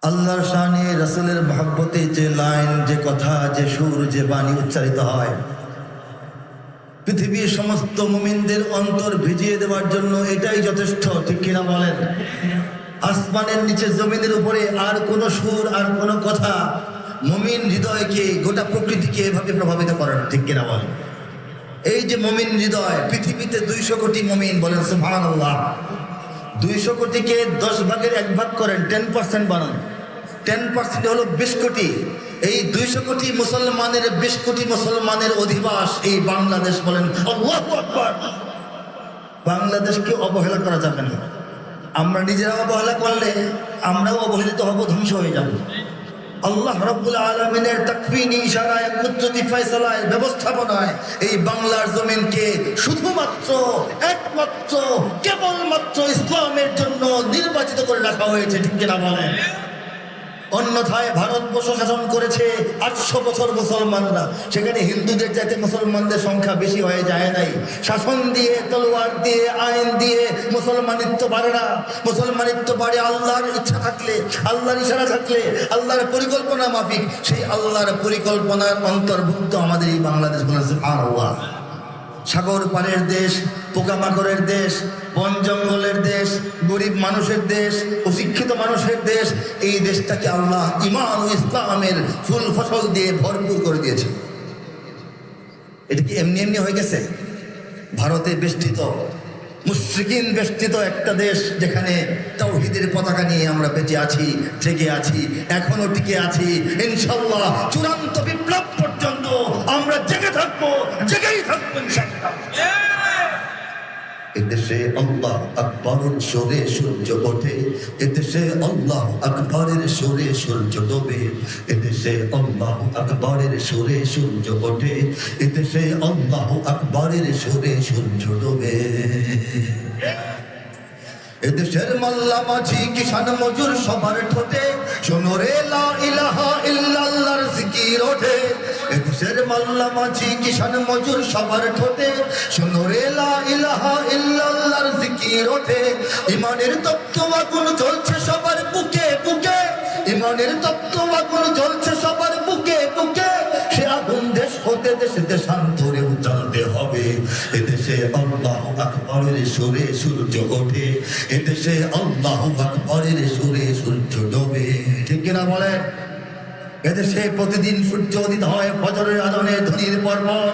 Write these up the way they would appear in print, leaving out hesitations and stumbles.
আল্লাহর শানে রাসূলের মহব্বতে যে লাইন, যে কথা, যে সুর, যে বাণী উচ্চারিত হয়, পৃথিবীর সমস্ত মুমিনদের অন্তর ভিজিয়ে দেওয়ার জন্য এটাই যথেষ্ট। ঠিক কিনা বলেন? আসমানের নিচে জমিনের উপরে আর কোনো সুর, আর কোনো কথা মুমিন হৃদয়কে, গোটা প্রকৃতিকে এভাবে প্রভাবিত করে না। ঠিক কিনা বলেন? এই যে মুমিন হৃদয়, পৃথিবীতে 200 কোটি মুমিন, বলেন সুবহানাল্লাহ। 200 কোটিকে 10 ভাগের 1 ভাগ করেন, 10% বানান। 10% হলো 20 কোটি। এই 200 কোটি মুসলমানের, 20 কোটি মুসলমানের অধিবাস এই বাংলাদেশ। বলেন আল্লাহু আকবার। বাংলাদেশকে অবহেলা করা যাবে না। আমরা নিজেরা অবহেলা করলে আমরাও অবহেলিত হব, ধ্বংস হয়ে যাব। আল্লাহ রাব্বুল আলামিনের তাকফিনী ইশারায়, কুদরতি ফয়সালায়, ব্যবস্থাপনায় এই বাংলার জমিনকে শুধুমাত্র, একমাত্র, কেবলমাত্র ইসলামের জন্য নির্বাচিত করে রাখা হয়েছে। ঠিক কিনা বলেন? অন্যথায় ভারতবর্ষ শাসন করেছে 800 বছর মুসলমানরা, সেখানে হিন্দুদের চাইতে মুসলমানদের সংখ্যা বেশি হয়ে যায় নাই। শাসন দিয়ে, তলোয়ার দিয়ে, আইন দিয়ে মুসলমানিত্ব বাড়ে না। মুসলমানিত্ব বাড়ে আল্লাহর ইচ্ছা থাকলে, আল্লাহর ইশারা থাকলে, আল্লাহর পরিকল্পনা মাফিক। সেই আল্লাহর পরিকল্পনার অন্তর্ভুক্ত আমাদের এই বাংলাদেশ। সুবহানাল্লাহ। সাগর পারের দেশ, পোকামাকড়ের দেশ, বন জঙ্গলের দেশ, গরিব মানুষের দেশ, অশিক্ষিত মানুষের দেশ। এই দেশটাকে আল্লাহ ঈমান ও ইসলামের ফুল ফসল দিয়ে ভরপুর করে দিয়েছে। এটা কি এমনি এমনি হয়ে গেছে? ভারতে বেষ্টিত, মুশরিকিন বেষ্টিত একটা দেশ, যেখানে তাওহীদের পতাকা নিয়ে আমরা বেঁচে আছি, জেগে আছি, এখনো টিকে আছি। ইনশাআল্লাহ চূড়ান্ত বিপ্লব পর্যন্ত আমরা জেগে থাকবো, জেগেই থাকবো ইনশাআল্লাহ। এদেশে আল্লাহ আকবরের সুরে সূর্য ওঠে, এদেশে আল্লাহ আকবরের সুরে সূর্য ডোবে। এদেশে আল্লাহ আকবরের সুরে সূর্য ওঠে, এদেশে আল্লাহ আকবরের সুরে সূর্য ডোবে। এদেশের মোল্লা মাঝি কিষান মজুর সবার ঠোঁটে শোনো রে লা ইলাহা ইল্লাল্লাহর জিকির ওঠে। এদেশের মোল্লা মাঝি কিষান মজুর সবার ঠোঁটে শোনো রে লা ইলাহা ইল্লাল্লাহর জিকির ওঠে। ঈমানের তপ্ত আগুন জ্বলছে সবার বুকে বুকে, ঈমানের তপ্ত আগুন জ্বলছে সবার বুকে বুকে। সে আগুন দেশ হতে দেশে দেশান্তরে জ্বলতে হবে। এদেশে আল্লাহু আকবরের সুরে সূর্য ওঠে, এদেশে আল্লাহু আকবরের সুরে সূর্য ডোবে। ঠিক কিনা বলেন? এদেশে প্রতিদিন সূর্য উদিত হয় ফজরের আজানের ধ্বনির পরপর,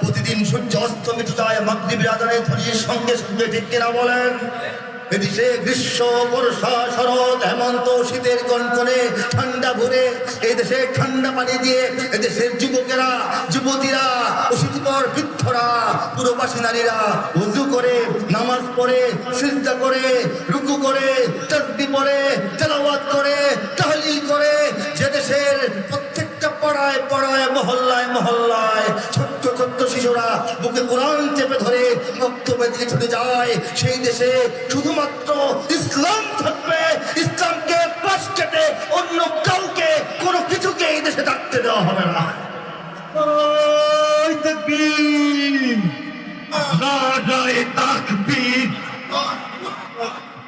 প্রতিদিন সূর্য অস্তমিত যায় মাগরিবের আজানের ধ্বনির সঙ্গে সঙ্গে। ঠিক কিনা বলেন? এদেশে গ্রীষ্ম, বর্ষা, শরৎ, হেমন্ত, শীতের কনকনে ঠান্ডা ভরে এই দেশে ঠান্ডা পানি দিয়ে এদেশের যুবকেরা, যুবতীরা, অশীতিপর বৃদ্ধরা, পুরবাসী নারীরা ওযু করে, নামাজ পড়ে, সিজদা করে, রুকু করে, তাসবিহ পড়ে, তেলাওয়াত করে, তাহলিল করে। যে দেশের প্রত্যেকটা পাড়ায় পাড়ায়, মহল্লায় মহল্লায় ছোট্ট ছোট্ট শিশুরা বুকে কোরআন চেপে ধরে বক্তব্যের দিকে ছুটে যায়, সেই দেশে শুধুমাত্র ইসলাম থাকবে। ইসলামকে পাশ কেটে অন্য কাউকে, কোনো কিছুকে এই দেশে থাকতে দেওয়া হবে না। তাকবীর, নারায়ে তাকবীর।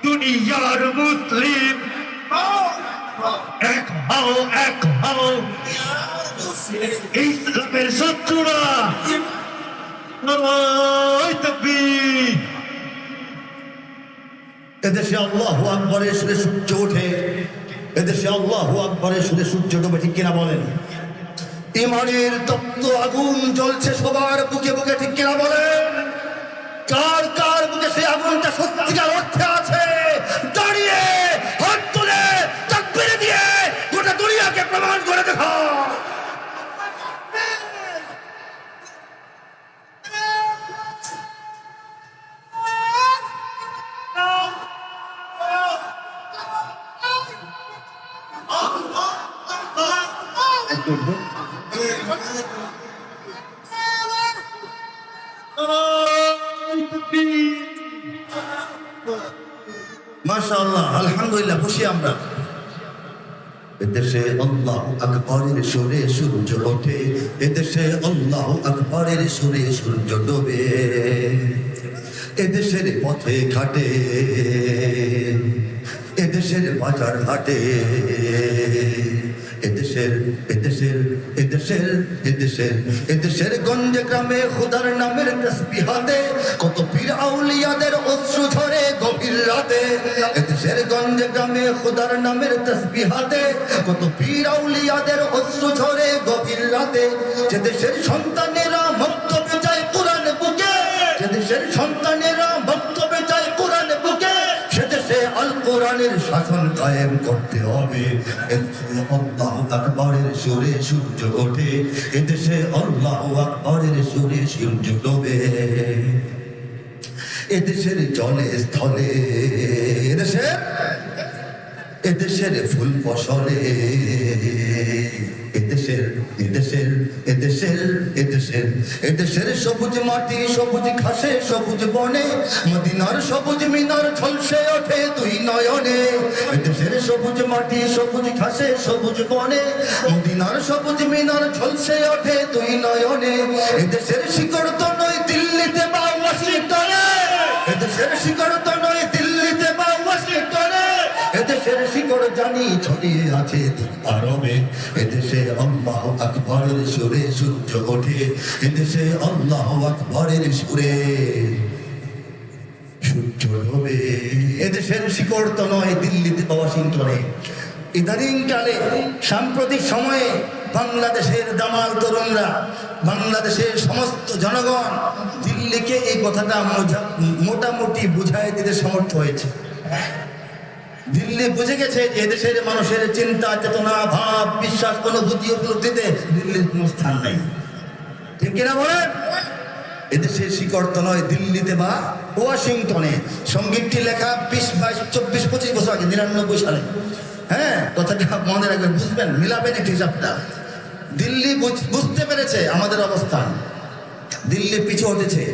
দুনিয়ার মুসলিম এক হও, এক হও। ইসলামের শত্রুরা নারায়ে তাকবীর। এদেশে আল্লাহু আকবরের সুরে সূর্য ওঠে, এদেশে আল্লাহু আকবরের সুরে সূর্য ডোবে। ঠিক কিনা বলেন? ঈমানের তপ্ত আগুন জ্বলছে সবার বুকে বুকে। ঠিক কিনা বলেন? কার কার বুকে সেই আগুনটা সত্যিকার অর্থে আছে? দাঁড়িয়ে হাত তুলে তাকবীর দিয়ে গোটা দুনিয়াকে প্রমাণ করে দেখাও। মাশাআল্লাহ, আলহামদুলিল্লাহ, খুশি আমরা। এদেশে আল্লাহু আকবরের সুরে সূর্য ওঠে, এদেশে আল্লাহু আকবরের সুরে সূর্য ডোবে। এদেশের পথে ঘাটে এদেশের বাজার ঘাটে এদেশের গঞ্জে গ্রামে খুদার নামের তসবিহাতে কত পীর আউলিয়াদের অশ্রু ঝরে গভীর রাতে। এদেশের গঞ্জে গ্রামে খুদার নামের তসবিহাতে কত পীর আউলিয়াদের অশ্রু ঝরে গভীর রাতে। যে দেশের সন্তানেরা মক্তবে যায় কোরআন বুকে, যে দেশের সন্তানেরা মক্তবে যায় কোরআন বুকে, সেদেশে আল কোরআনের শাসন কায়েম করতে হবে। আল্লাহু আকবরের সুরে সূর্য ওঠে, এদেশে আল্লাহু আকবরের সুরে সূর্য ডোবে। এদেশের জলে স্থলে এদেশের ফুল ফসলে এদেশের সবুজ মাটি সবুজ ঘাসে সবুজ বনে, মদিনার সবুজ মিনার ঝলসে ওঠে দুই নয়নে। এদেশের সবুজ মাটি সবুজ ঘাসে সবুজ বনে, মদিনার সবুজ মিনার ঝলসে ওঠে দুই নয়নে। এদেশের শিকড় তো নয় দিল্লিতে বা ওয়াশিংটনে, এদেশের শিকড় তো নয় দিল্লিতে বা ওয়াশিংটনে, এদেশের শিকড় জানি ছড়িয়ে আছে আরবে। এদেশে আল্লাহু আকবরের সুরে সূর্য ওঠে, এদেশে আল্লাহু আকবরের সুরে সূর্য ডোবে। এদেশের শিকড় তো নয় দিল্লিতে বা ওয়াশিংটনে। ইদানিং কালে সাম্প্রতিক সময়ে বাংলাদেশের দামাল তরুণরা, বাংলাদেশের সমস্ত জনগণ দিল্লিকে এই কথাটা মোটামুটি বুঝাই দিতে সমর্থ হয়েছে। দিল্লি বুঝে গেছে যে এদেশের মানুষের চিন্তা চেতনা ভাব বিশ্বাস অনুভূতি উপলব্ধিতে দিল্লির কোনো স্থান নাই, ঠিক কিনা বলেন? এদেশের শিকড় তো নয় দিল্লিতে বা ওয়াশিংটনে। সঙ্গীতটি লেখা 20-22-24-25 বছর আগে, 99 সালে। হ্যাঁ, কথাটা মনে রাখবেন, বুঝবেন, মিলাবেন একটু হিসাবটা। দিল্লি বুঝতে পেরেছে আমাদের অবস্থান, দিল্লি পিছু হতেছে,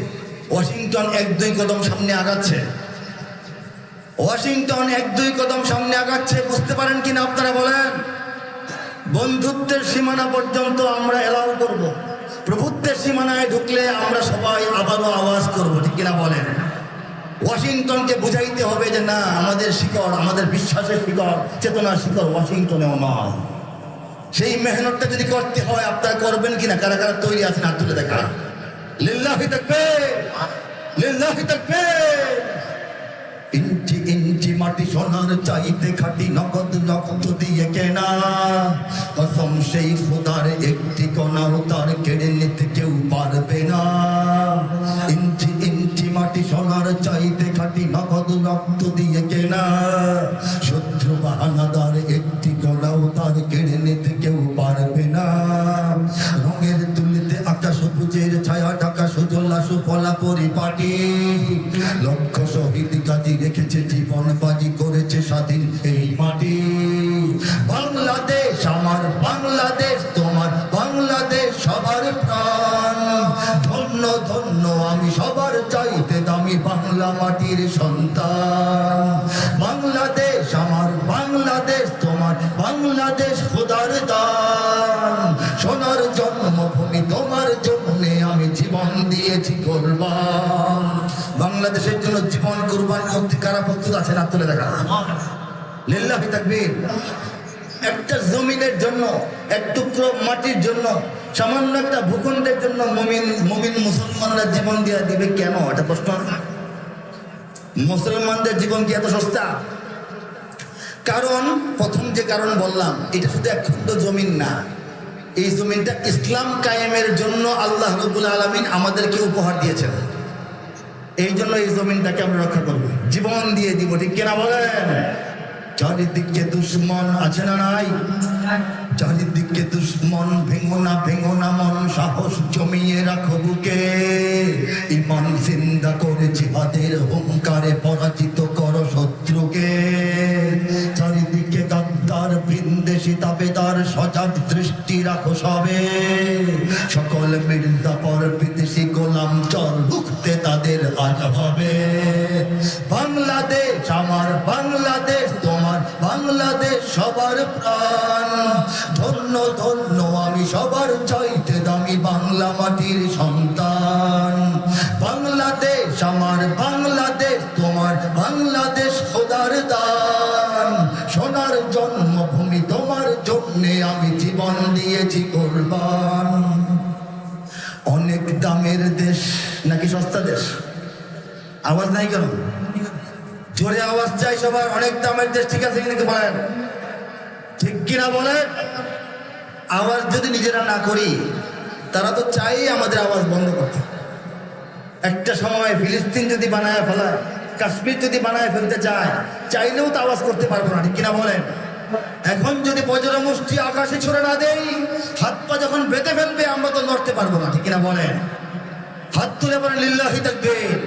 ওয়াশিংটন 1-2 কদম সামনে আগাচ্ছে, ওয়াশিংটন 1-2 কদম সামনে আগাচ্ছে। বুঝতে পারেন কিনা আপনারা বলেন? বন্ধুত্বের সীমানা পর্যন্ত আমরা এলাও করব, প্রভুত্বের সীমানায় ঢুকলে আমরা সবাই আবারও আওয়াজ করব, ঠিক কিনা বলেন? ওয়াশিংটনকে বুঝাইতে হবে যে না, আমাদের শিকড়, আমাদের বিশ্বাসের শিকড়, চেতনার শিকড় ওয়াশিংটনেও নয়। সেই মেহনতটা যদি করতে হয় আপনারা করবেন কিনা? কারা কারা তৈরি আছেন হাত তুলে দেখা। লিল্লাহি তাকবীর, লিল্লাহি তাকবীর। ইঞ্চি ইঞ্চি মাটি সোনার চাইতে খাটি, নগদ রক্ত দিয়ে কেনা, কসম সেই খোদার একটি কণাও তার কেড়ে নিতে কেউ পারবে না। ইঞ্চি ইঞ্চি মাটি সোনার চাইতে খাটি, নগদ রক্ত দিয়ে কেনা, শত্রু বাহানাদার একটি কণাও তার কেড়ে নিতে কেউ পারবে না। রঙের তুলিতে আঁকা সবুজের ছায়া ঢাকা সুজলা সুফলা পরিপাটি, লক্ষ শহীদ গাজী রেখেছে জীবন বাজি করেছে স্বাধীন এই মাটি। বাংলাদেশ আমার বাংলাদেশ, তোমার বাংলাদেশ সবার প্রাণ। ধন্য ধন্য আমি সবার চাইতে দামি বাংলা মাটির সন্তান। বাংলাদেশ আমার বাংলাদেশ, তোমার বাংলাদেশ খোদার দান। সোনার জন্মভূমি তোমার জন্যে আমি জীবন দিয়েছি কোরবান। বাংলাদেশের জন্য জীবন কোরবান করতে কারা প্রস্তুত আছেন? হাত তুলে দেখা। লিল্লাহি তাকবীর। একটা জমিনের জন্য, এক টুকরো মাটির জন্য, সামান্য একটা ভূখণ্ডের জন্য মুমিন মুসলমানরা জীবন দিয়ে দিবে কেন? এটা প্রশ্ন। মুসলমানদের জীবন কি এত সস্তা? কারণ প্রথম যে কারণ বললাম, এটা শুধু এক খণ্ড জমিন না, এই জমিনটা ইসলাম কায়েমের জন্য আল্লাহ রাব্বুল আলামিন আমাদেরকে উপহার দিয়েছেন। এই জন্য এই জমিনটাকে আমরা রক্ষা করবো, জীবন দিয়ে দিব, ঠিক কিনা বলেন? চারিদিকে দুশ্মন আছে না নাই? চারিদিকে দুশ্মন, ভেঙো না মন, সাহস জমিয়ে রাখো বুকে। ইমান জিন্দা করে জিহাদের হুঙ্কারে পরাজিত করো শত্রুকে। চারিদিকে গাদ্দার বিন্দেশি তাবেদার, সজাগ দৃষ্টি রাখো সবে। সকল মির্জাফর বিদেশি গোলাম চল রুখতে তাদের আজ হবে। বাংলাদেশ আমার বাংলাদেশ, তোমার বাংলাদেশ সবার প্রাণ। ধন্য ধন্য আমি সবার চাইতে দামি বাংলা মাটির সন্তান। বাংলাদেশ আমার বাংলাদেশ, তোমার বাংলাদেশ খোদার দান। আমার জন্মভূমি তোমার জন্যে আমি জীবন দিয়েছি কোরবান। অনেক দামের দেশ নাকি সস্তা দেশ? আওয়াজ নাই কেন? জোরে আওয়াজ চাই সবার। অনেক দামের দেশ ঠিক আছে নাকি বলেন? ঠিক কিনা বলেন? আওয়াজ যদি নিজেরা না করি, তারা তো চাই আমাদের আওয়াজ বন্ধ করতে। একটা সময় ফিলিস্তিন যদি বানায় ফেলায়, কাশ্মীর যদি বানায় ফেলতে চায়, চাইলেও তো আওয়াজ করতে পারবো না, ঠিক কিনা বলেন? এখন যদি বজ্র মুষ্টি আকাশে ছুড়ে না দেই, হাত পা যখন বেঁধে ফেলবে, আমরা তো নড়তে পারবো না, ঠিক কিনা বলেন? হাত তুলে বলেন লিল্লাহি তাকবীর।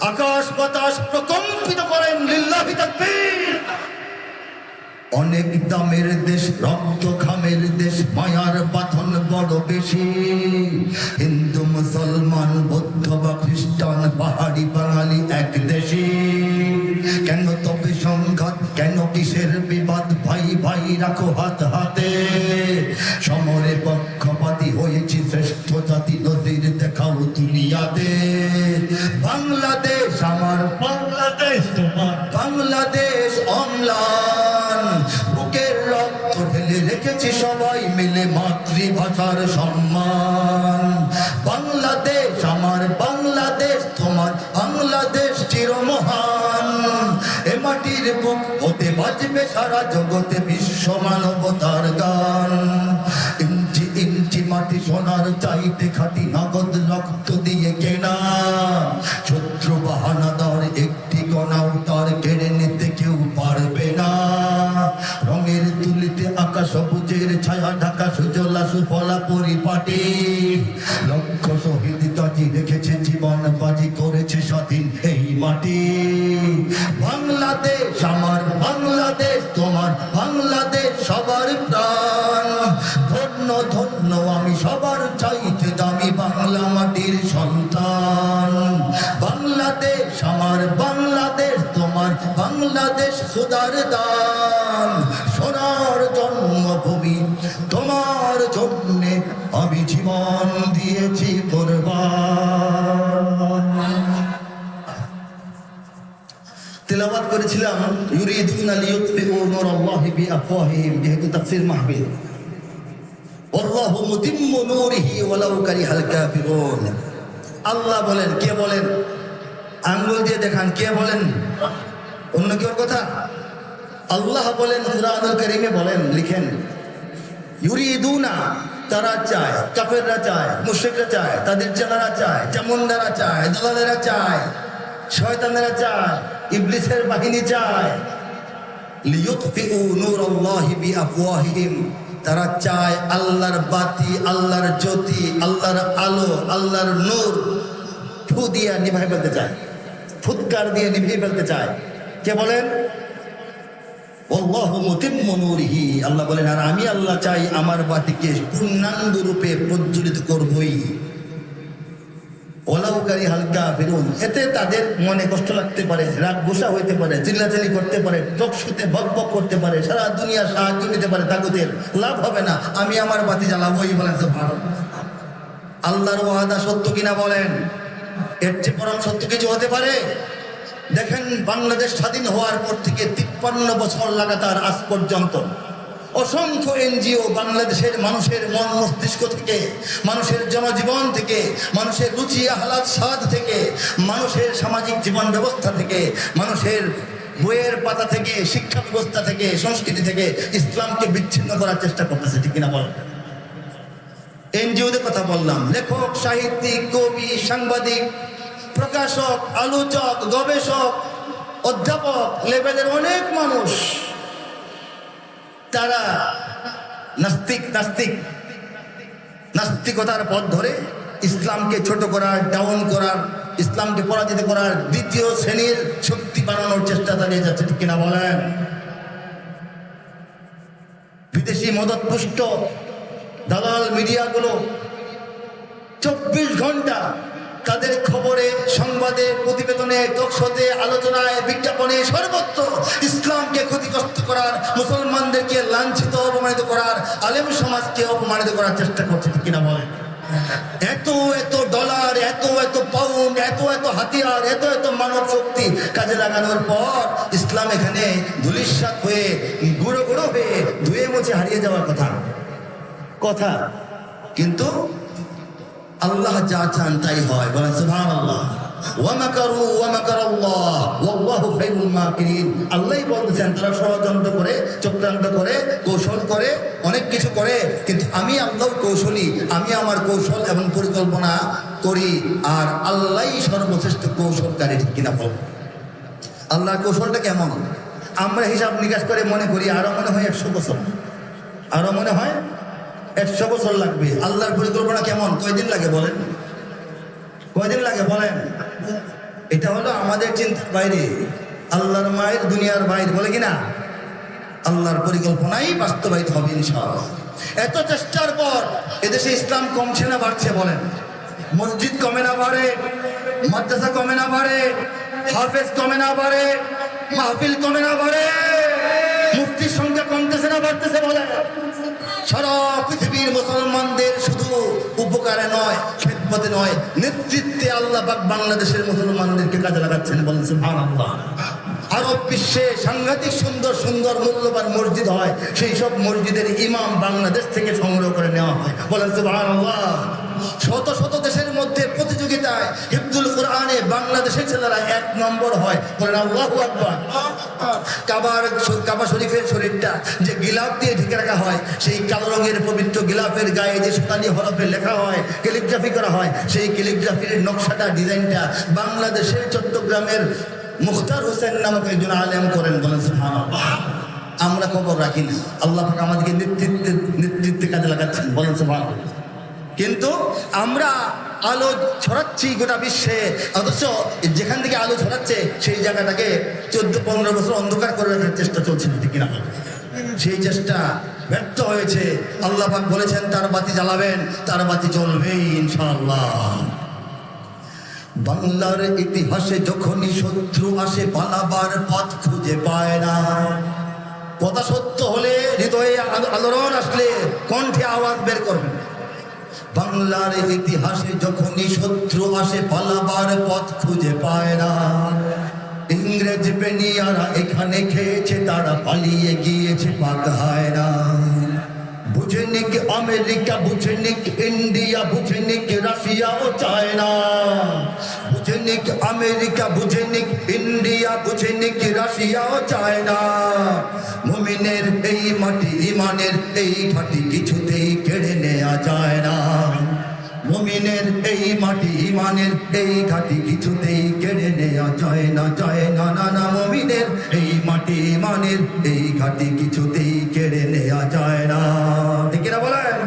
আকাশ বাতাস প্রকম্পিত করেন লিল্লাহি তাকবীর। অনেক দামের দেশ, রক্ত খামের দেশ, মায়ার বাঁধন বড় বেশি। হিন্দু মুসলমান বৌদ্ধ বা খ্রিস্টান পাহাড়ি বাঙালি এক দেশে। কেন তবে সংঘাত, কেন কিসের বিবাদ? ভাই ভাই রাখো হাত হাতে। সমরে পক্ষপাতী হয়েছি শ্রেষ্ঠ জাতি, নজির দেখাও দুনিয়াতে। বাংলাদেশ আমার, বাংলাদেশ তোমার, বাংলাদেশ অম্লান। বুকের রক্ত ঢেলে রেখেছি সবাই মিলে মাতৃভাষার সম্মান। বাংলাদেশ আমার, বাংলাদেশ তোমার, বাংলাদেশ চিরমহান। এ মাটির বুক হতে বাজবে সারা জগতে বিশ্ব মানবতার গান। ইঞ্চি ইঞ্চি মাটি সোনার চাইতে খাটি, নগদ রক্ত দিয়ে কেনা। শত্রু বাহানাদার একটি কণাও তার কেড়ে নিতে কেউ পারবে না। রঙের তুলিতে আকাশ সবুজের ছায়া ঢাকা, সুজলা সুফলা পরিপাটি। লক্ষ শহীদ কাজী রেখেছে জীবন বাজি, করেছে স্বাধীন এই মাটি। বাংলাদেশ আমার, বাংলাদেশ তোমার, বাংলাদেশ সবার প্রাণ। ধন্য ধন্য আমি সবার চাইতে দামি বাংলা মাটির সন্তান। বাংলাদেশ আমার, বাংলাদেশ তোমার, বাংলাদেশ খোদার দান। সোনার জন্মভূমি তোমার জন্যে আমি জীবন দিয়েছি কোরবান। তেলাওয়াত করেছিলাম ইউরিদুনা লিইউতফিউ নূরাল্লাহি বিআফওয়াহিহিম, যেহেতু তাফসীর মাহফিল। আল্লাহু মুতিম্মু নূরিহি ওয়ালাউ কারিহাল কাফিরুন। আল্লাহ বলেন, কে বলেন? আঙ্গুল দিয়ে দেখান, কে বলেন? অন্য কেউ কথা? আল্লাহ বলেন, কুরআনুল কারীমে বলেন, লিখেন ইউরিদুনা, তারা চায়, কাফেররা চায়, মুশরিকরা চায়, তাদের চেলারা চায়, চামুন্ডারা চায়, দালালেরা চায়, শয়তানেরা চায়, ইবলিসের বাহিনী চায়। লিইউতফিউ নূরাল্লাহি বিআফওয়াহিহিম, তারা চায় আল্লাহর বাতি, আল্লাহর জ্যোতি, আল্লাহর আলো, আল্লাহর নূর ফু দিয়ে নিভাই ফেলতে চায়, ফুৎকার দিয়ে নিভিয়ে ফেলতে চায়। কে বলেন? আল্লাহু মুতিম্মু নূরিহি, আল্লাহ বলেন, আর আমি আল্লাহ চাই আমার বাতিকে পূর্ণাঙ্গ রূপে প্রজ্বলিত করবই। ওয়ালাউ কারিহাল কাফিরুন, এতে তাদের মনে কষ্ট লাগতে পারে, রাগ গোসা হইতে পারে, চিল্লাচিল্লি করতে পারে, টকশুতে বকবক করতে পারে, সারা দুনিয়া সাহায্য নিতে পারে, তাগুতের লাভ হবে না, আমি আমার বাতি জ্বালাবই। বলেন সুবহানাল্লাহ। আল্লাহর ওয়াদা সত্য কিনা বলেন? এর চেয়ে পরম সত্য কিছু হতে পারে? দেখেন, বাংলাদেশ স্বাধীন হওয়ার পর থেকে 53 বছর লাগাতার আজ পর্যন্ত অসংখ্য এনজিও বাংলাদেশের মানুষের মন মস্তিষ্ক থেকে, মানুষের জনজীবন থেকে, মানুষের রুচি আহ্লাদ স্বাদ থেকে, মানুষের সামাজিক জীবন ব্যবস্থা থেকে, মানুষের বইয়ের পাতা থেকে, শিক্ষা ব্যবস্থা থেকে, সংস্কৃতি থেকে ইসলামকে বিচ্ছিন্ন করার চেষ্টা করতেছে, ঠিক কিনা বলেন? এনজিওদের কথা বললাম, লেখক, সাহিত্যিক, কবি, সাংবাদিক, প্রকাশক, আলোচক, গবেষক, অধ্যাপক লেভেলের অনেক মানুষ, তারা নাস্তিকতার পথ ধরে ইসলামকে ছোট করার, ডাউন করার, ইসলামকে পরাজিত করার, দ্বিতীয় শ্রেণীর শক্তি বানানোর চেষ্টা চালিয়ে যাচ্ছে, ঠিক কিনা বলেন? বিদেশি মদতপুষ্ট দালাল মিডিয়াগুলো 24 ঘন্টা তাদের খবরে, সংবাদে, প্রতিবেদনে, টকশোতে, আলোচনায়, বিজ্ঞাপনে সর্বত্র ইসলামকে ক্ষতিগ্রস্ত করার, মুসলমানদেরকে লাঞ্ছিত অপমানিত করার, আলেম সমাজকে অপমানিত করার চেষ্টা করছে, ঠিক কিনা বলেন? এত এত ডলার, এত এত পাউন্ড, এত এত হাতিয়ার, এত এত মানব শক্তি কাজে লাগানোর পর ইসলাম এখানে ধুলিস্যাৎ হয়ে গুঁড়ো গুঁড়ো হয়ে ধুয়ে মুছে হারিয়ে যাওয়ার কথা কথা কিন্তু আল্লাহ যা চান তাই হয়। বলেন সুবহানাল্লাহ। ওয়া মাকারু ওয়া মাকারাল্লাহ ওয়াল্লাহু খায়রুল মাকিরিন। আল্লাহই বলতেছেন তারা ষড়যন্ত্র করে, চক্রান্ত করে, কৌশল করে, অনেক কিছু করে, কিন্তু আমি আল্লাহ কৌশলী, আমি আমার কৌশল এবং পরিকল্পনা করি, আর আল্লাহই সর্বশ্রেষ্ঠ কৌশলকারী। ঠিক কিনা বল? আল্লাহর কৌশলটা কেমন? আমরা হিসাব নিকাশ করে মনে করি আরো মনে হয় 100 বছর, আরো মনে হয় 100 বছর লাগবে। আল্লাহর পরিকল্পনা কেমন? কয়দিন লাগে বলেন? কয়দিন লাগে বলেন? এটা হলো আমাদের চিন্তার বাইরে, আল্লাহর মায়ের দুনিয়ার বাইরে, বলে কিনা? আল্লাহর পরিকল্পনাই বাস্তবায়িত হবে ইনশাআল্লাহ। এত চেষ্টার পর এদেশে ইসলাম কমছে না বাড়ছে? বলেন। মসজিদ কমে না বাড়ে, মাদ্রাসা কমে না বাড়ে, হাফেজ কমে না বাড়ে, মাহফিল কমে না বাড়ে, মুফতির সংখ্যা কমতেছে না বাড়তেছে? বলে সারা পৃথিবীর মুসলমানদের শুধু উপকারে নয়, খেদমতে নয়, নেতৃত্বে আল্লাহ পাক বাংলাদেশের মুসলমানদেরকে কাজে লাগাচ্ছেন। বলেন সুবহানাল্লাহ। আরব বিশ্বে সাংঘাতিক সুন্দর সুন্দর মূল্যবান মসজিদ হয়, সেই সব মসজিদের ইমাম বাংলাদেশ থেকে সংগ্রহ করে নেওয়া হয়। বলেন সুবহানাল্লাহ। শত শত দেশের মধ্যে প্রতিযোগিতায় হিফজুল কোরআনে বাংলাদেশের ছেলেরা 1 নম্বর হয়। বলেন আল্লাহু আকবার। কাবা শরীফের শরীরটা যে গিলাফ দিয়ে ঢেকে রাখা হয়, সেই কালো রঙের পবিত্র গিলাফের গায়ে যে সোনালি হরফে লেখা হয়, ক্যালিগ্রাফি করা হয়, সেই ক্যালিগ্রাফির নকশাটা, ডিজাইনটা বাংলাদেশের চট্টগ্রামের মুখতার হোসেন নামক একজন আলেম করেন। বলেন সুবহানাল্লাহ। আমরা খবর রাখি না, আল্লাহ পাক আমাদেরকে নেতৃত্বে কাজে লাগাচ্ছেন। বলেন সুবহানাল্লাহ। কিন্তু আমরা আলো ছড়াচ্ছি গোটা বিশ্বে, অথচ যেখান থেকে আলো ছড়াচ্ছে সেই জায়গাটাকে 14-15 বছর অন্ধকার করে রাখার চেষ্টা চলছে। ঠিক কিনা? সেই চেষ্টা ব্যর্থ হয়েছে। আল্লাহ পাক বলেছেন তার বাতি জ্বালাবেন, তার বাতি জ্বলবেই ইনশাআল্লাহ। বাংলার ইতিহাসে যখনই শত্রু আসে পালাবার পথ খুঁজে পায় না। কথা সত্য হলে, হৃদয়ে আলোড়ন আসলে কণ্ঠে আওয়াজ বের করবেন। বাংলার ইতিহাসে যখনই শত্রু আসে পালাবার পথ খুঁজে পায় না। ইংরেজ বেনিয়ারা এখানে খেয়েছে, তারা পালিয়ে গিয়েছে পাক হয় না। বুঝেনি কি আমেরিকা, বুঝেনি কি ইন্ডিয়া, বুঝেনি কি রাশিয়া ও চায়না। বুঝেনি কি আমেরিকা, বুঝেনি কি ইন্ডিয়া, বুঝেনি কি রাশিয়া ও চায়না। মুমিনের এই মাটি, ইমানের এই ঘাটি কিছুতেই কেড়ে নেওয়া যায় না। মুমিনের এই মাটি, ইমানের এই ঘাটি কিছুতেই কেড়ে নেওয়া যায় না, যায় না, না না। মুমিনের এই মাটি, ইমানের এই ঘাটি কিছুতেই কেড়ে নেওয়া যায় না। ঠিক না বলেন?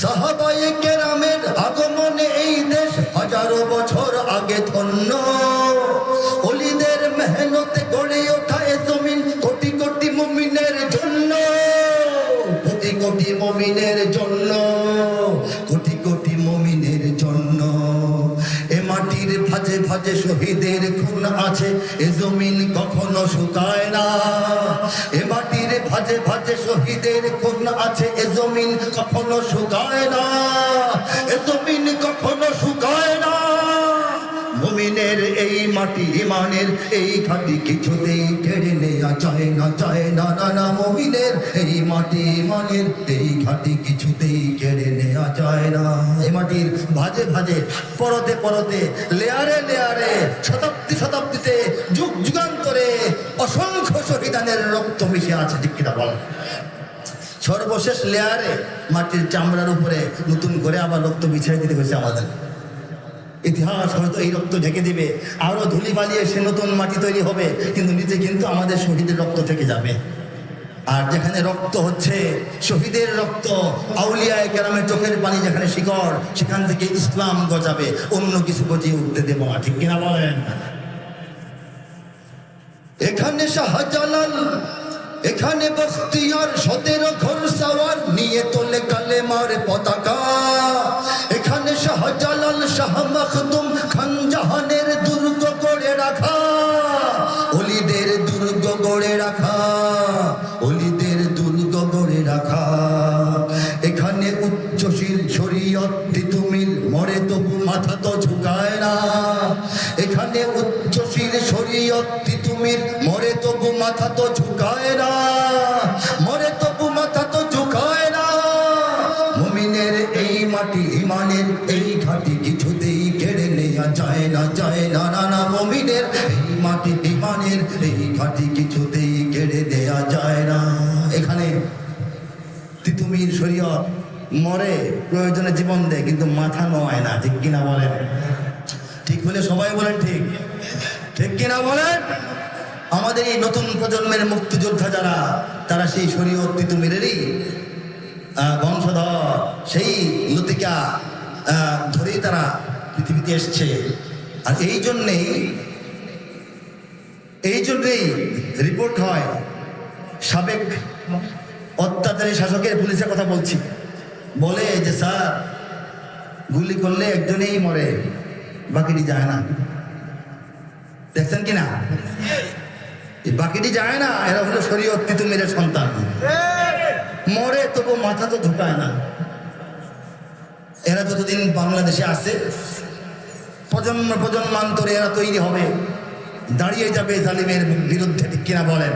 সাহাবায়ে কেরামের আগমনে এই দেশ হাজারো বছর আগে ধন্য। ওলিদের মেহনতে গড়ে ওঠা এ জমিন কোটি কোটি মুমিনের জন্য, কোটি কোটি মুমিনের জন্য, কোটি কোটি মুমিনের জন্য। এ মাটির ভাজে ভাজে শহীদের খুন আছে, এ জমিন কখনো শুকায় না। এ মাটির ভাজে ভাজে শহীদের খুন আছে, এ জমিন কখনো শুকায় না, এ জমিন কখনো শুকায় না। মুমিনের এই মাটি, ইমানের এই ঘাটি কিছুতেই কেড়ে নেওয়া যায় না, যায় না, না না। মুমিনের এই মাটি, ইমানের এই ঘাটি কিছুতেই কেড়ে নেওয়া যায় না। এই মাটির ভাজে ভাজে, পরতে পরতে, লেয়ারে লেয়ারে, শতাব্দী শতাব্দীতে, যুগ যুগান্তরে অসংখ্য শহীদানের রক্ত মিশে আছে। ঠিক কিনা বল? সর্বশেষ লেয়ারে মাটির চামড়ার উপরে নতুন করে আবার রক্ত বিছিয়ে দিতে হয়েছে আমাদের। ইতিহাস হয়তো এই রক্ত ঢেকে দিবে, আরো ধুলি বালিয়ে সে নতুন মাটি তৈরি হবে, কিন্তু নিচে কিন্তু আমাদের শহীদের রক্ত থেকে যাবে। আর যেখানে রক্ত হচ্ছে, শহীদের রক্ত, আউলিয়ায়ে কেরামের চোখের পানি যেখানে শিকড়, সেখান থেকে ইসলাম গজাবে, অন্য কিছু গজিয়ে উঠতে দেব না। ঠিক কিনা বলেন? এখানে শাহজালাল, এখানে বখতিয়ার 17 ঘোড়সওয়ার নিয়ে তোলে কালেমার পতাকা। এখানে শাহজালাল, শাহ মখদুম, খান জাহানের দুর্গ গড়ে রাখা, ওলিদের দুর্গ গড়ে রাখা, ওলিদের দুর্গ গড়ে রাখা। এখানে উচ্চশীল ঝুঁকায় না, মরে তবু মাথা তো ঝুঁকায় না। মুমিনের এই মাটি ইমানের এই ঘাটি কিছুতেই কেড়ে নেওয়া যায় না, যায় না, না না। মুমিনের এই মাটি ইমানের এই ঘাটি কিছুতেই কেড়ে নেওয়া যায় না। এখানে তিতুমির শরীয়ত মরে, প্রয়োজনে জীবন দেয়, কিন্তু মাথা নোয় না। ঠিক কিনা বলেন? ঠিক হলে সবাই বলেন ঠিক, ঠিক কিনা বলেন? আমাদের এই নতুন প্রজন্মের মুক্তিযোদ্ধা যারা, তারা সেই শরীয়ত তিতুমিরেরই বংশধর, সেই লতিকা ধরেই তারা পৃথিবীতে এসছে। আর এই জন্যেই রিপোর্ট হয়, সাবেক অত্যাচারী শাসকের পুলিশের কথা বলছি, বলে যে স্যার গুলি করলে একজনেই মরে, বাকিটি যায় না। দেখছেন কিনা? বাকিটি যায় না। এরা হলো শরীয়ত তিতুমিরের সন্তান। মরে তবু মাথা তো ঝুঁকায় না। এরা যতদিন বাংলাদেশে আসে, প্রজন্মান্তরে এরা তৈরি হবে, দাঁড়িয়ে যাবে জালিমের বিরুদ্ধে। ঠিক কিনা বলেন?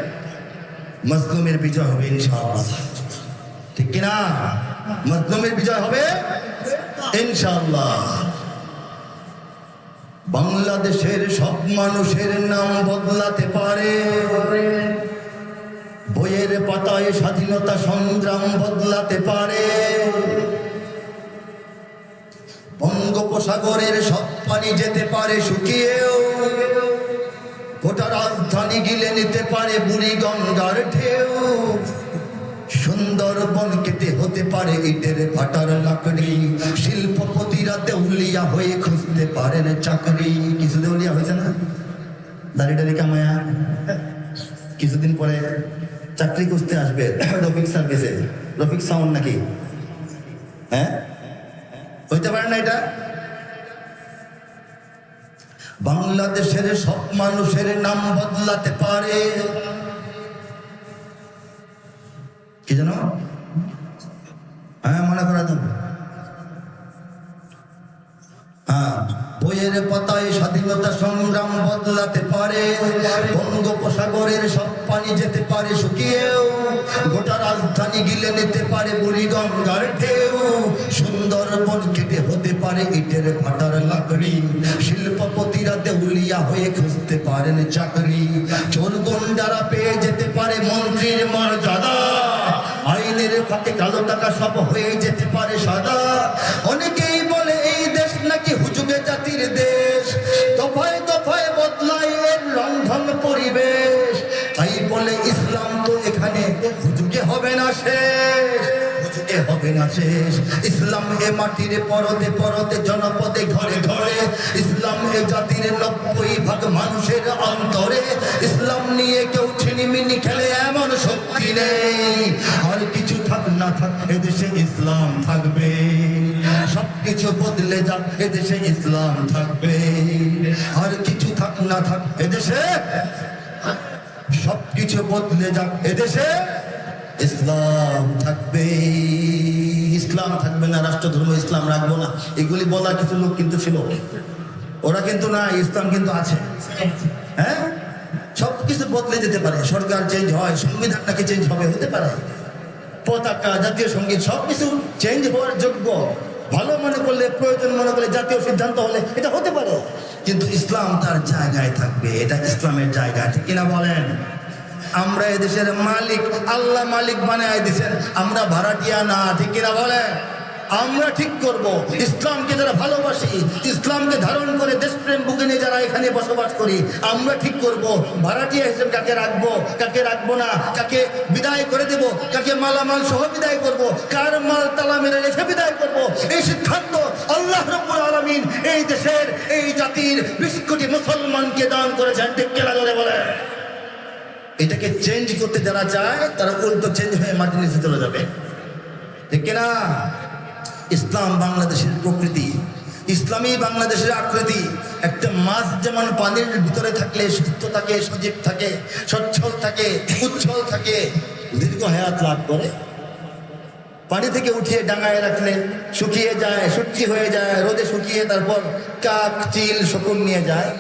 মজলুমের বিজয় হবে ইনশাআল্লাহ। ঠিক কিনা? মজলুমের বিজয় হবে ইনশাআল্লাহ। বাংলাদেশের সব মানুষের নাম বদলাতে পারে, বইয়ের পাতায় স্বাধীনতা সংগ্রাম বদলাতে পারে, বঙ্গোপসাগরের সব পানি যেতে পারে শুকিয়েও, গোটা রাজধানী গিলে নিতে পারে বুড়ি গঙ্গার ঢেউ, সুন্দরবন কেটে হতে পারে ইটের ভাটার লাকড়ি, শিল্পপতিরা দেউলিয়া হয়ে খুঁজতে পারেন চাকরি। কিছু দেউলিয়া হয়েছে না, দাড়ি কামায়া, কিছুদিন পরে চাকরি খুঁজতে আসবে রফিক সার্ভিসে। রফিক সাউন্ড নাকি? হ্যাঁ, হইতে পারে না এটা? বাংলাদেশের সব মানুষের নাম বদলাতে পারে। কি জানো? হ্যাঁ, মনে করা দেব। হ্যাঁ, বইয়ের পাতায় স্বাধীনতা সংগ্রাম বদলাতে পারে, বঙ্গোপসাগরের সব পানি যেতে পারে শুকিয়েও, গোটা রাজধানী গিলে নিতে পারে বুড়ি গঙ্গার ঢেউ, সুন্দরবন কেটে হতে পারে ইটের ভাটার লাকড়ি, শিল্পপতিরা দেউলিয়া হয়ে খুঁজতে পারেন চাকরি, চোর গুন্ডারা পেয়ে যেতে পারে মন্ত্রীর মর্যাদা, আইনের ফাঁকে কালো টাকা সব হয়ে যেতে পারে সাদা। অনেকেই বলে এই দেশ নাকি হুজুগে জাতির দেশ, দফায় দফায় বদলায় এর রন্ধন পরিবেশ, তাই বলে ইসলাম তো এখানে হুজুগে হবে না শেষ, হুজুগে হবে না শেষ। ইসলাম এ মাটির পরতে পরতে জনপদে ঘরে ঘরে, ইসলাম এ জাতির 90% মানুষের অন্তরে, ইসলাম নিয়ে কেউ ছিনিমিনি খেলে এমন শক্তি নেই। আর কিছু থাক না থাক এদেশে ইসলাম থাকবে, সবকিছু বদলে যাক এদেশে ইসলাম থাকবে। আর কিছু থাক না থাক এদেশে, সবকিছু বদলে যাক এদেশে ইসলাম থাকবে। ইসলাম থাকবে না, রাষ্ট্রধর্ম ইসলাম রাখবো না, এগুলি বলা কিছু লোক কিন্তু ছিল। ওরা কিন্তু না, ইসলাম কিন্তু আছে। হ্যাঁ, সবকিছু বদলে যেতে পারে, সরকার চেঞ্জ হয়, সংবিধান নাকি চেঞ্জ হবে, হতে পারে, পতাকা জাতীয় সঙ্গীত সবকিছু চেঞ্জ হওয়ার যোগ্য। ভালো মনে করলে, প্রয়োজন মনে করলে, জাতীয় সিদ্ধান্ত হলে এটা হতে পারে, কিন্তু ইসলাম তার জায়গায় থাকবে। এটা ইসলামের জায়গা। ঠিক কিনা বলেন? আমরা এদেশের মালিক, আল্লাহ মালিক বানায় দিচ্ছেন, আমরা ভাড়াটিয়া না। ঠিক কিনা বলেন? আমরা ঠিক করব। ইসলামকে যারা ভালোবাসি, ইসলামকে ধারণ করে দেশপ্রেম বুকে নিয়ে যারা এখানে বসবাস করি, আমরা ঠিক করব ভাড়াটিয়া হিসেবে কাকে রাখবো, কাকে রাখবো না, কাকে বিদায় করে দেব, কাকে মালামাল সহ বিদায় করব, কার মাল তালা মেরে রেখে বিদায় করব। এই সিদ্ধান্ত আল্লাহ রাব্বুল আলামিন এই দেশের, এই জাতির 20 কোটি মুসলমানকে দান করেছেন। ঠিক কিনা জোরে বলে? এটাকে চেঞ্জ করতে যারা চায়, তারা উল্টো চেঞ্জ হয়ে মাটির নিচে চলে যাবে। ঠিক কিনা? ইসলাম বাংলাদেশের প্রকৃতি, ইসলামী বাংলাদেশের আকৃতি। একটা মাছ যেমন পানির ভিতরে থাকলে সুস্থ থাকে, সজীব থাকে, সচ্ছল থাকে, উচ্ছল থাকে, দীর্ঘ হায়াত লাভ করে, পানি থেকে উঠিয়ে ডাঙায় রাখলে শুকিয়ে যায়, শুটকি হয়ে যায়, রোদে শুকিয়ে তারপর কাক, চিল, শকুন নিয়ে যায়।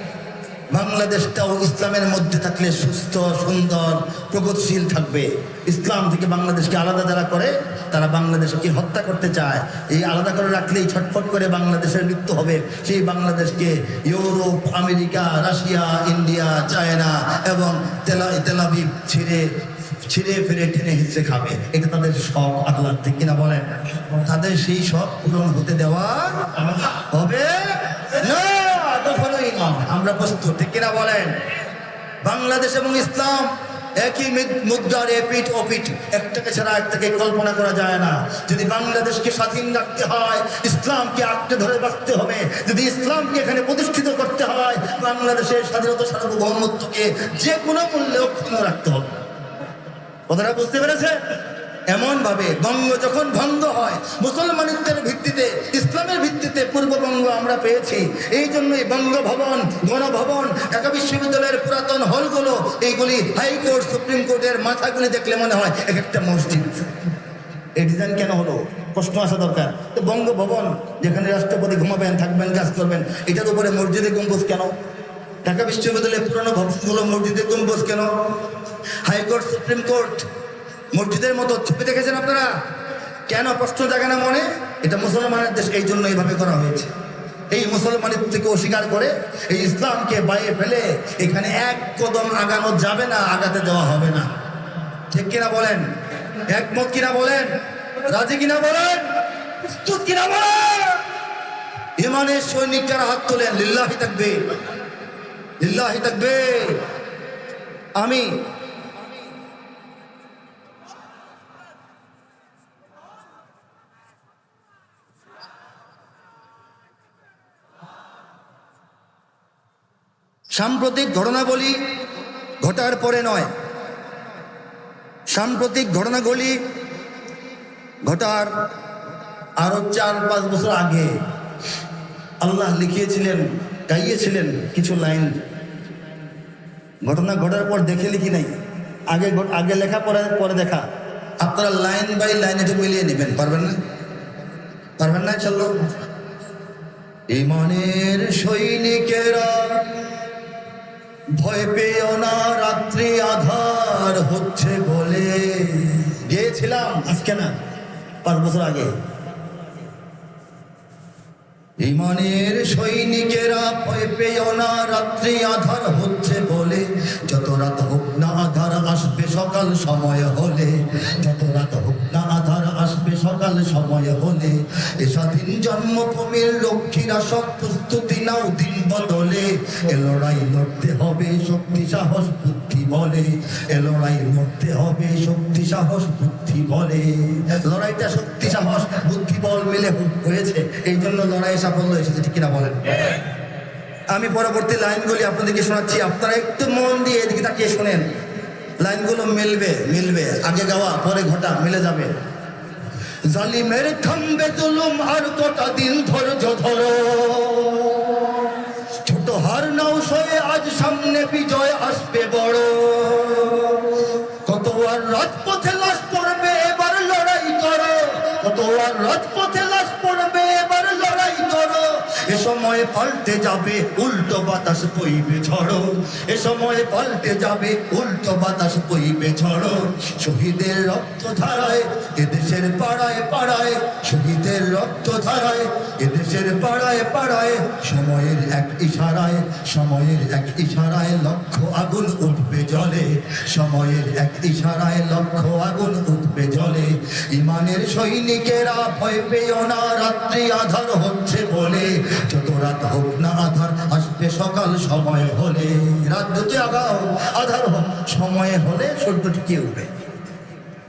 বাংলাদেশটাও ইসলামের মধ্যে থাকলে সুস্থ সুন্দর প্রগতিশীল থাকবে। ইসলাম থেকে বাংলাদেশকে আলাদা যারা করে তারা বাংলাদেশকে হত্যা করতে চায়। এই আলাদা করে রাখলেই ছটফট করে বাংলাদেশের মৃত্যু হবে। সেই বাংলাদেশকে Europe, America, Russia, India, China এবং তেলাবিব ছিঁড়ে ফিরে টেনে হিসেবে খাবে। এটা তাদের শখ আল্লাহ, ঠিক কিনা বলেন? তাদের সেই শখ পূরণ হতে দেওয়া হবে না, কখনোই নয়। আমরা প্রস্তুত, ঠিক কিনা বলেন? বাংলাদেশ এবং ইসলাম একই মুদ্রার এপিঠ ওপিঠ, একটাকে ছাড়া একটাকে কল্পনা করা যায় না। যদি বাংলাদেশকে স্বাধীন রাখতে হয়, ইসলামকে আঁকড়ে ধরে বাঁচতে হবে। যদি ইসলামকে এখানে প্রতিষ্ঠিত করতে হয়, বাংলাদেশের স্বাধীনতা সার্বভৌমত্বকে যে কোনো মূল্যে অক্ষুণ্ণ রাখতে হবে। কথাটা বুঝতে পেরেছে? এমন ভাবে বঙ্গ যখন ভঙ্গ হয় মুসলমানিত্বের ভিত্তিতে, ইসলামের ভিত্তিতে পূর্ববঙ্গ আমরা পেয়েছি। এই জন্যই বঙ্গভবন, গণভবন, ঢাকা বিশ্ববিদ্যালয়ের পুরাতন হলগুলো, এইগুলি হাইকোর্ট, সুপ্রিম কোর্টের মাথাগুলি দেখলে মনে হয় এক একটা মসজিদ। এই ডিজাইন কেন হলো? প্রশ্ন আসা দরকার। তো বঙ্গভবন যেখানে রাষ্ট্রপতি ঘুমাবেন, থাকবেন, কাজ করবেন, এটার উপরে মসজিদে গম্বুজ কেন? ঢাকা বিশ্ববিদ্যালয়ের পুরানো ভবনগুলো মসজিদে গম্বুজ কেন? হাইকোর্ট, সুপ্রিম কোর্ট মসজিদের মতো ছবি দেখেছেন আপনারা? কেন? প্রশ্ন জাগে না মনে? এটা মুসলমানের দেশ, এই জন্য এইভাবে করা হয়েছে। এই মুসলমানের থেকে অস্বীকার করে এই ইসলামকে বাইরে ফেলে এখানে এক কদম আগানো যাবে না, আগাতে দেওয়া হবে না। ঠিক কিনা বলেন? একমত কিনা বলেন? রাজি কিনা বলেন? প্রস্তুত কিনা বলেন? ইমানের সৈনিকরা হাত তোলেন। লিল্লাহি তাকবীর, লিল্লাহি তাকবীর। আমি সাম্প্রতিক ঘটনাবলী ঘটার পরে নয়, সাম্প্রতিক ঘটনাগুলি ঘটার আরো 4-5 বছর আগে আল্লাহ লিখিয়েছিলেন, গাইয়েছিলেন কিছু লাইন। ঘটনা ঘটার পর দেখে লিখি নাই, আগে লেখা পরে দেখা। আপনারা লাইন বাই লাইন এটা মিলিয়ে নেবেন। পারবেন না? পারবেন না? চলো। ইমানের সৈনিকেরা ভয় পেও না, রাত্রি আধার হচ্ছে বলে গিয়েছিলাম, আজকে না, 5 বছর আগে। ইমানের সৈনিকেরা ভয় পেও না, রাত্রি আধার হচ্ছে বলে। যত রাত হোক না আধার আসবে সকাল সময় হলে। যত রাত হোক না আধার আসবে সকাল সময় হলে। এ স্বাধীন জন্মভূমির লক্ষ্মীরা সব প্রস্তুতি নাও দিন বদলে। এ লড়াই লড়তে হবে শক্তি সাহস বুদ্ধি বলে। এ লড়াই লড়তে হবে শক্তি সাহস বুদ্ধি বলে। লড়াইটা শক্তি সাহস বুদ্ধি বল মিলে হয়েছে, এই জন্য লড়াই সাফল্য এসেছে। ঠিক কিনা বলেন? আমি পরবর্তী লাইনগুলি আপনাদেরকে শোনাচ্ছি, আপনারা একটু মন দিয়ে এদিকে তাকিয়ে শোনেন। লাইনগুলো মিলবে, আগে গাওয়া পরে ঘটা, মিলে যাবে। জালিমের থামবে জুলুম আর কটা দিন ধৈর্য ধরো। ছোট হার নাও সয়ে আজ সামনে বিজয় আসবে বড়। কত আর রাজপথে লাশ পড়বে এবার লড়াই করো। কত আর রাজপথে লাশ পড়বে এবার লড়াই করো। এ সময় পাল্টে যাবে উল্টো বাতাস বইবে ঝড়ো। এ সময় পাল্টে যাবে উল্টো বাতাস বইবে ঝড়ো। শহীদের রক্ত ধারায় এদেশের পাড়ায় পাড়ায়। শহীদের রক্ত ধারায় এদেশের পাড়ায় পাড়ায়। সময়ের এক ইশারায়, সময়ের এক ইশারায় লক্ষ আগুন উঠবে জলে। সময়ের এক ইশারায় লক্ষ আগুন উঠবে জলে। ইমানের সৈনিকেরা ভয় পেও না, রাত্রি আধার হচ্ছে বলে। যত রাত হোক না আধার আসবে সকাল সময় হলে। রাত যত আগাও আধার হোক সময় হলে সূর্য টিকে উঠবে।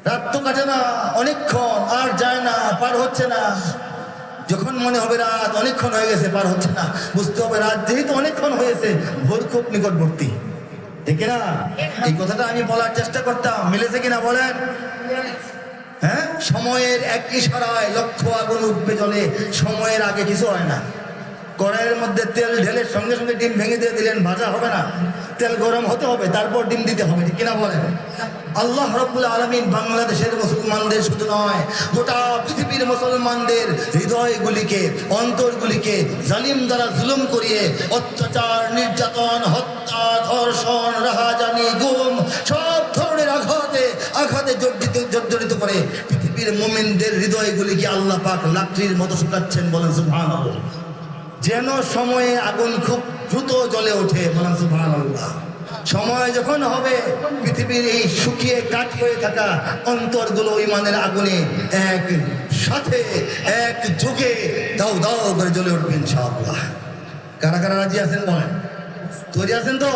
রাত তো কাটে না, অনেকক্ষণ আর যায় না, পার হচ্ছে না। যখন মনে হবে রাত অনেকক্ষণ হয়ে গেছে, পার হচ্ছে না, বুঝতে হবে রাত যেহেতু অনেকক্ষণ হয়েছে, ভোর খুব নিকটবর্তী। ঠিক না? এই কথাটা আমি বলার চেষ্টা করতাম, মিলেছে কিনা বলেন? হ্যাঁ, সময়ের এক ইশারায় লক্ষ আগুন উঠবে জলে। সময়ের আগে কিছু হয় না। কড়াইয়ের মধ্যে তেল ঢেলে সঙ্গে সঙ্গে ডিম ভেঙে দিয়ে দিলেন, ভাজা হবে না, তেল গরম হতে হবে, তারপর ডিম দিতে হবে, ঠিক কিনা বলেন? আল্লাহ রাব্বুল আলামিন বাংলাদেশের মুসলমানদের শুধু নয়, গোটা পৃথিবীর মুসলমানদের হৃদয়গুলিকে, অন্তরগুলিকে জালিম দ্বারা জুলুম করিয়ে অত্যাচার, নির্যাতন, হত্যা, ধর্ষণ, রাহাজানি, গুম সব ধরনের আঘাতে জর্জরিত করে পৃথিবীর মুমিনদের হৃদয়গুলিকে আল্লাহ পাক লাকড়ির মতো শুকাচ্ছেন, বলেন সুবহানাল্লাহ। যেন সময়ে আগুন খুব দ্রুত জ্বলে ওঠে, বলেন সুবহানাল্লাহ। সময় যখন হবে পৃথিবীর এই শুকিয়ে কাঠ হয়ে থাকা অন্তরগুলো ইমানের আগুনে এক সাথে এক যুগে দাও দাও করে জ্বলে উঠবে ইনশাআল্লাহ। কারা কারা রাজি আছেন বলেন? তৈরি আছেন তো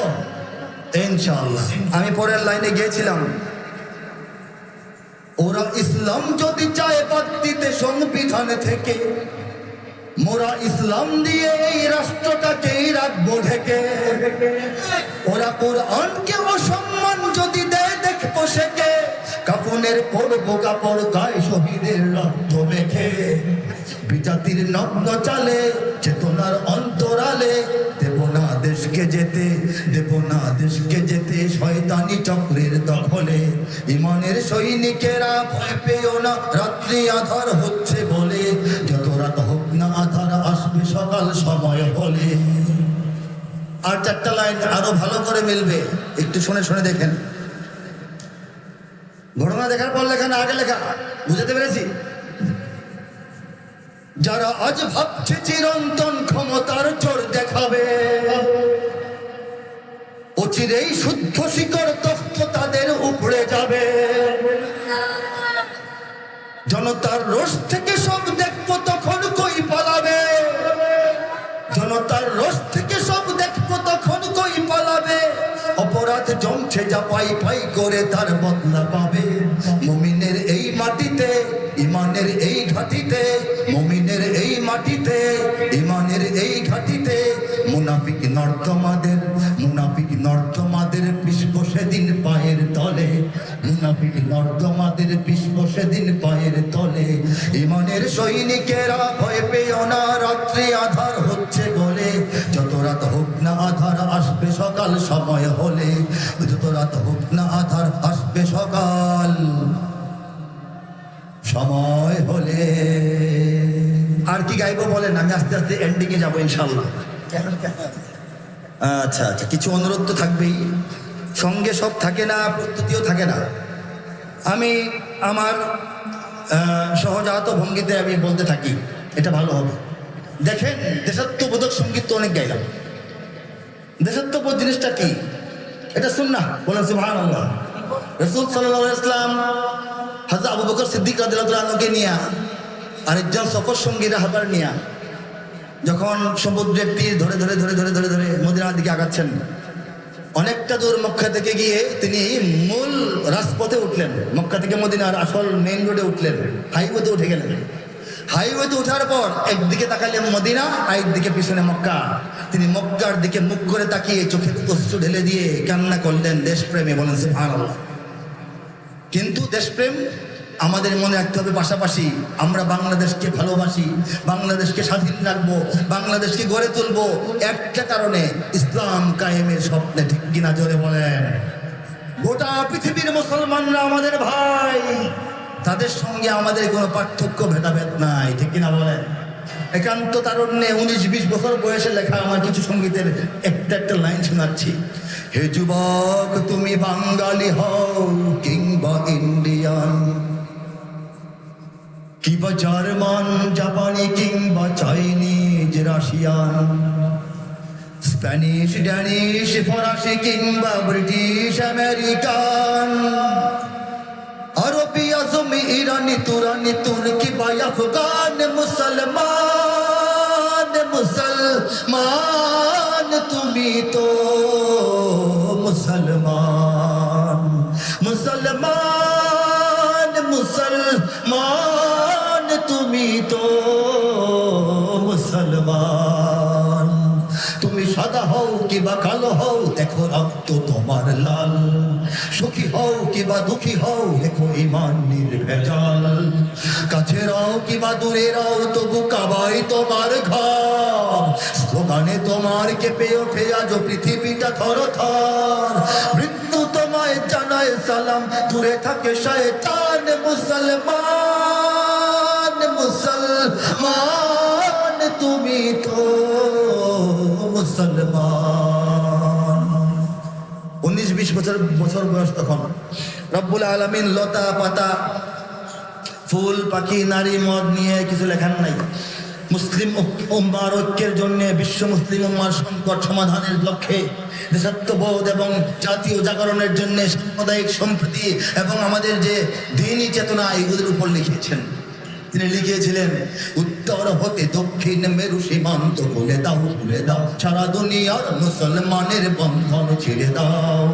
ইনশাআল্লাহ? আমি পরের লাইনে গিয়েছিলাম, ওরা ইসলাম যদি চায় বাদ দিতে সংবিধান থেকে, মোরা ইসলাম দিয়ে এই রাষ্ট্রটাকেই রাখবো ঢেকে। ওরা কোরআনকে অসম্মান যদি দেয় দেখবো সেকে, কাফনের পরবো কাপড় গায়ে শহীদের রক্ত মেখে। বিজাতির নগ্ন চালে চেতনার অন্তরালে, দেব না দেশকে যেতে, দেব না দেশকে যেতে শয়তানি চক্রের দখলে। ইমানের সৈনিকেরা ভয় পেও না, রাত্রি আধার হচ্ছে বলে, যত রাত হোক না আধার আসবে সকাল সময় হলে। আর চারটা লাইন আরো ভালো করে মিলবে, একটু শুনে শুনে দেখেন। ঘটনা দেখার পর লেখা না আগে লেখা, বুঝতে পেরেছি? যারা আজ ভাবছে চিরন্তন ক্ষমতার জোর দেখাবে, অচিরেই শুদ্ধ শিকড় তথ্য তাদের উপড়ে যাবে। জনতার রোষ থেকে সব দেখবো তখন কই পালাবে, জনতার রোষ থেকে সব দেখবো তখন কই পালাবে। অপরাধ জমছে যা পাই পাই করে তার বদলা পাবে। মুমিনের এই মাটিতে, ইমানের এই ঘাটিতে, মুমিনের এই মাটিতে, ইমানের এই ঘাটিতে, মুনাফিক নর্দমাদের পিছবো সেদিন পায়ের তলে, মুনাফিক নর্দমাদের পিছবো সেদিন পায়ের তলে। ইমানের সৈনিকেরা ভয় পেও না, রাত্রি আধার হচ্ছে বলে, যত রাত হোক না আধার আসবে সকাল সময় হলে, যত রাত হোক না আধার আসবে সকাল সময় হলে। আর কি গাইবো বলেন? আমি আস্তে আস্তে এন্ডিংয়ে যাবো ইনশাল্লাহ। আচ্ছা আচ্ছা, কিছু অনুরোধ তো থাকবেই, সঙ্গে সব থাকে না, প্রস্তুতিও থাকে না। আমি আমার সহজাত ভঙ্গিতে আমি বলতে থাকি, এটা ভালো হবে। দেখেন, দেশাত্মবোধক সঙ্গীত তো অনেক গাইলাম। দেশাত্মবোধ জিনিসটা কি? এটা সুন্নাহ, বলেন সুবহানাল্লাহ। রাসূল সাল্লাল্লাহু আলাইহি ওয়াসাল্লাম হযরত আবু বকর সিদ্দিক রাদিয়াল্লাহু আনহুকে নিয়ে আরেকজন সফর সঙ্গী রাহবার নিয়ে যখন সমুদ্রের তীর ধরে ধরে ধরে ধরে ধরে ধরে মদিনার দিকে আগাচ্ছেন, অনেকটা দূর মক্কা থেকে গিয়ে তিনি মূল রাজপথে উঠলেন, মক্কা থেকে মদিনার আসল মেইন রোডে উঠলেন, হাইওয়েতে উঠে গেলেন। হাইওয়েতে ওঠার পর একদিকে তাকালেন মদিনা, আরেকদিকে পিছনে মক্কা। তিনি মক্কার দিকে মুখ করে তাকিয়ে চোখের অশ্রু ঢেলে দিয়ে কান্না করলেন দেশপ্রেমে, বলেন সুবহানাল্লাহ। কিন্তু দেশপ্রেম আমাদের মনে রাখতে হবে, পাশাপাশি আমরা বাংলাদেশকে ভালোবাসি, বাংলাদেশকে স্বাধীন রাখবো, বাংলাদেশকে গড়ে তুলবো একটা কারণে, ইসলাম কায়েমের স্বপ্নে, ঠিক কিনা জোরে বলেন? গোটা পৃথিবীর মুসলমানরা আমাদের ভাই, তাদের সঙ্গে আমাদের কোনো পার্থক্য ভেদাভেদ নাই, ঠিক কিনা বলেন? একান্ত তারুণ্যে 19-20 বছর বয়সে লেখা আমার কিছু সঙ্গীতের একটা লাইন শোনাচ্ছি। হে যুবক, তুমি বাঙালি হও কিংবা ইন্ডিয়ান, কিংবা জার্মান, জাপানি কিংবা চাইনিজ, রাশিয়ান, স্প্যানিশ, ড্যানিশ, ফরাসি কিংবা ব্রিটিশ, আমেরিকান, আরবি, আজমি, ইরানি, তুরানি, তুর্কি বা আফগান, মুসলমান, মুসলমান তুমি তো মুসলমান, মুসলমান, মুসলমান তুমি তো মুসলমান। তুমি সাদা হও কিবা কালো হও, দেখো রক্ত তোমার লাল। সুখী হও কিবা দুঃখী হও, দেখো ঈমান নির্ভেজাল। কাছে রাও কিবা দূরে রাও, তবু কাবাই তোমার ঘর। স্লোগানে তোমার কেঁপে ওঠে আজ পৃথিবীটা থরথর। মৃত্যু তোমায় জানায় সালাম, দূরে থাকে শয়তান। মুসলমান মুসলমান তুমি তো মুসলমান। 19-20 বছর বয়স তখন। রব্বুল আলামিন লতা পাতা ফুল পাখি নারী মদ নিয়ে কিছু লেখার নাই। মুসলিম উম্মার ঐক্যের জন্য, বিশ্ব মুসলিম উম্মার সংকট সমাধানের লক্ষ্যে, দেশাত্মবোধ এবং জাতীয় জাগরণের জন্য, সাম্প্রদায়িক সম্প্রীতি এবং আমাদের যে দ্বীনি চেতনা, এগুলোর উপর লিখেছেন। তিনি লিখিয়েছিলেন, উত্তর হতে দক্ষিণ মেরু সীমান্ত খুলে দাও, খুলে দাও, সারা দুনিয়ার মুসলমানের বন্ধন ছিঁড়ে দাও।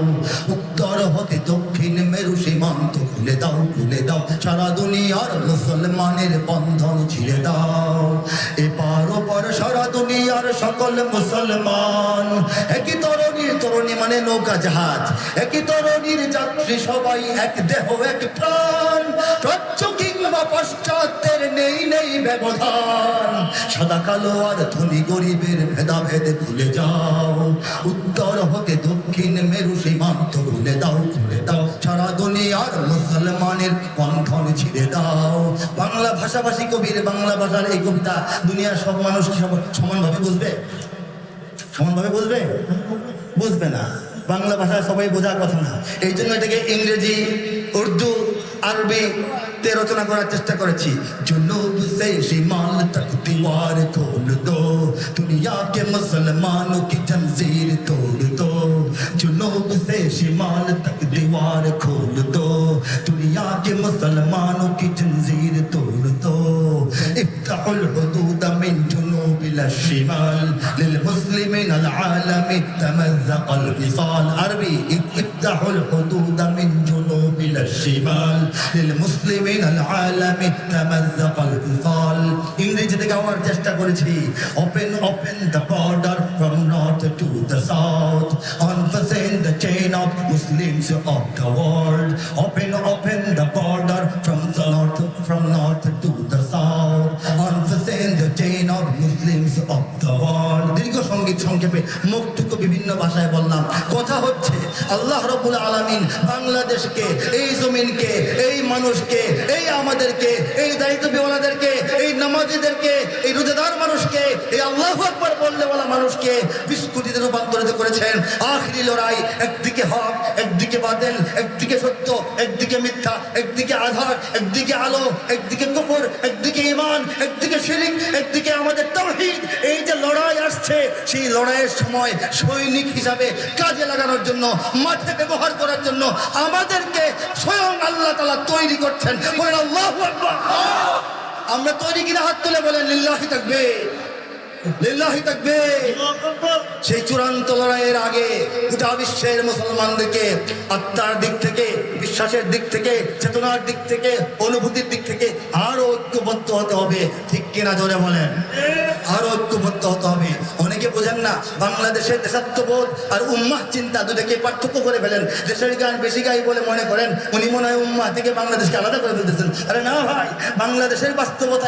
উত্তর হতে দক্ষিণ মেরু সীমান্ত খুলে দাও, খুলে দাও, সারা দুনিয়ার মুসলমানের বন্ধন ছিঁড়ে দাও। এপার ওপার সারা দুনিয়ার সকল মুসলমান, একই তরণীর, তরণী মানে নৌকা জাহাজ, একই তরণীর যাত্রী সবাই, এক দেহ এক প্রাণ। প্রাচ্য কিংবা পশ্চাৎের নেই নেই ব্যবধান। সাদা কালো আর ধনী গরিবের ভেদাভেদ ভুলে যাও। উত্তর হতে দক্ষিণ মেরু সীমান্ত খুলে দাও, খুলে দাও, সারা দুনিয়ার মুসলমানের বন্ধন ছিঁড়ে দাও। বাংলা ভাষাভাষী কবির বাংলা ভাষার এই কবিতা দুনিয়ার সব মানুষ কি সমানভাবে বুঝবে? সমানভাবে বুঝবে? বুঝবে না। বাংলা ভাষা সবাই বোঝার কথা না। এই জন্য এটাকে ইংরেজি, উর্দু, আরবি তে রচনা করার চেষ্টা করেছি। जुनूब से शिमाल तक दीवार खोल दो, दुनिया के मुसलमानों की जंजीर तोड़ दो। जुनूब से शिमाल तक दीवार खोल दो, दुनिया के मुसलमानों की जंजीर तोड़ दो। इफ्ताहुल हुदूद मिन जुनूब इला शिमाल, लिलमुस्लिमीन अल आलमी तमज़्ज़क़ल विसाल। अरबी, इफ्ताहुल हुदूद मिन जुनूब इला शिमाल, लिलमुस्लिमीन अल आलमी तमज़्ज़क़ल विसाल। इंग्लिश থেকে আমার চেষ্টা করেছি। Open, open the border from north to the south, unfasten the chain of Muslims of the world. Open, open the border from north to the south, unfasten the chain of Muslims of the world. দীর্ঘ সঙ্গীত সংক্ষেপে মুখটুকু বিভিন্ন ভাষায় বললাম। কথা হচ্ছে আল্লাহ রাব্বুল আলামিন বাংলাদেশকে, এই জমিনকে, এই মানুষকে, এই আমাদেরকে, এই দায়িত্ববিহীনদেরকে, এই নামাজীদেরকে, এই রোজাদার মানুষকে, এই আল্লাহু আকবার বললেওয়ালা মানুষকে বিস্কুটিতে রূপান্তরিত করেছেন। আখিরি লড়াই, একদিকে হক, একদিকে বাতিল, একদিকে সত্য, একদিকে মিথ্যা, একদিকে আধার, একদিকে আলো, একদিকে কুফর, একদিকে ঈমান, একদিকে শিরক, একদিকে আমাদের তাওহীদ। এই যে লড়াই আসছে, সেই লড়াইয়ের সময় সৈনিক হিসাবে কাজে লাগানোর জন্য, মাঠে ব্যবহার করার জন্য আমাদেরকে স্বয়ং আল্লাহ তাআলা তৈরি করছেন। বলেন আল্লাহু আকবার। আমরা তৈরি কিনা? হাত তুলে বলেন লিল্লাহি তাকবীর, লিল্লাহি তাকবীর। সেই চূড়ান্ত লড়াইয়ের আগে গোটা বিশ্বের মুসলমানদেরকে আত্মার দিক থেকে, বিশ্বাসের দিক থেকে, চেতনার দিক থেকে, অনুভূতির দিক থেকে আরো ঐক্যবদ্ধ হতে হবে। ঠিক কিনা জোরে বলেন? আরো ঐক্যবদ্ধ হতে হবে। অনেকে বোঝেন না, বাংলাদেশের দেশাত্মবোধ আর উম্মাহ চিন্তা দুটাকে পার্থক্য করে ফেলেন। দেশের গান বেশি গাই বলে মনে করেন উনি মনে হয় উম্মাহ থেকে বাংলাদেশকে আলাদা করে ফেলতেছেন। আরে না ভাই, বাংলাদেশের বাস্তবতা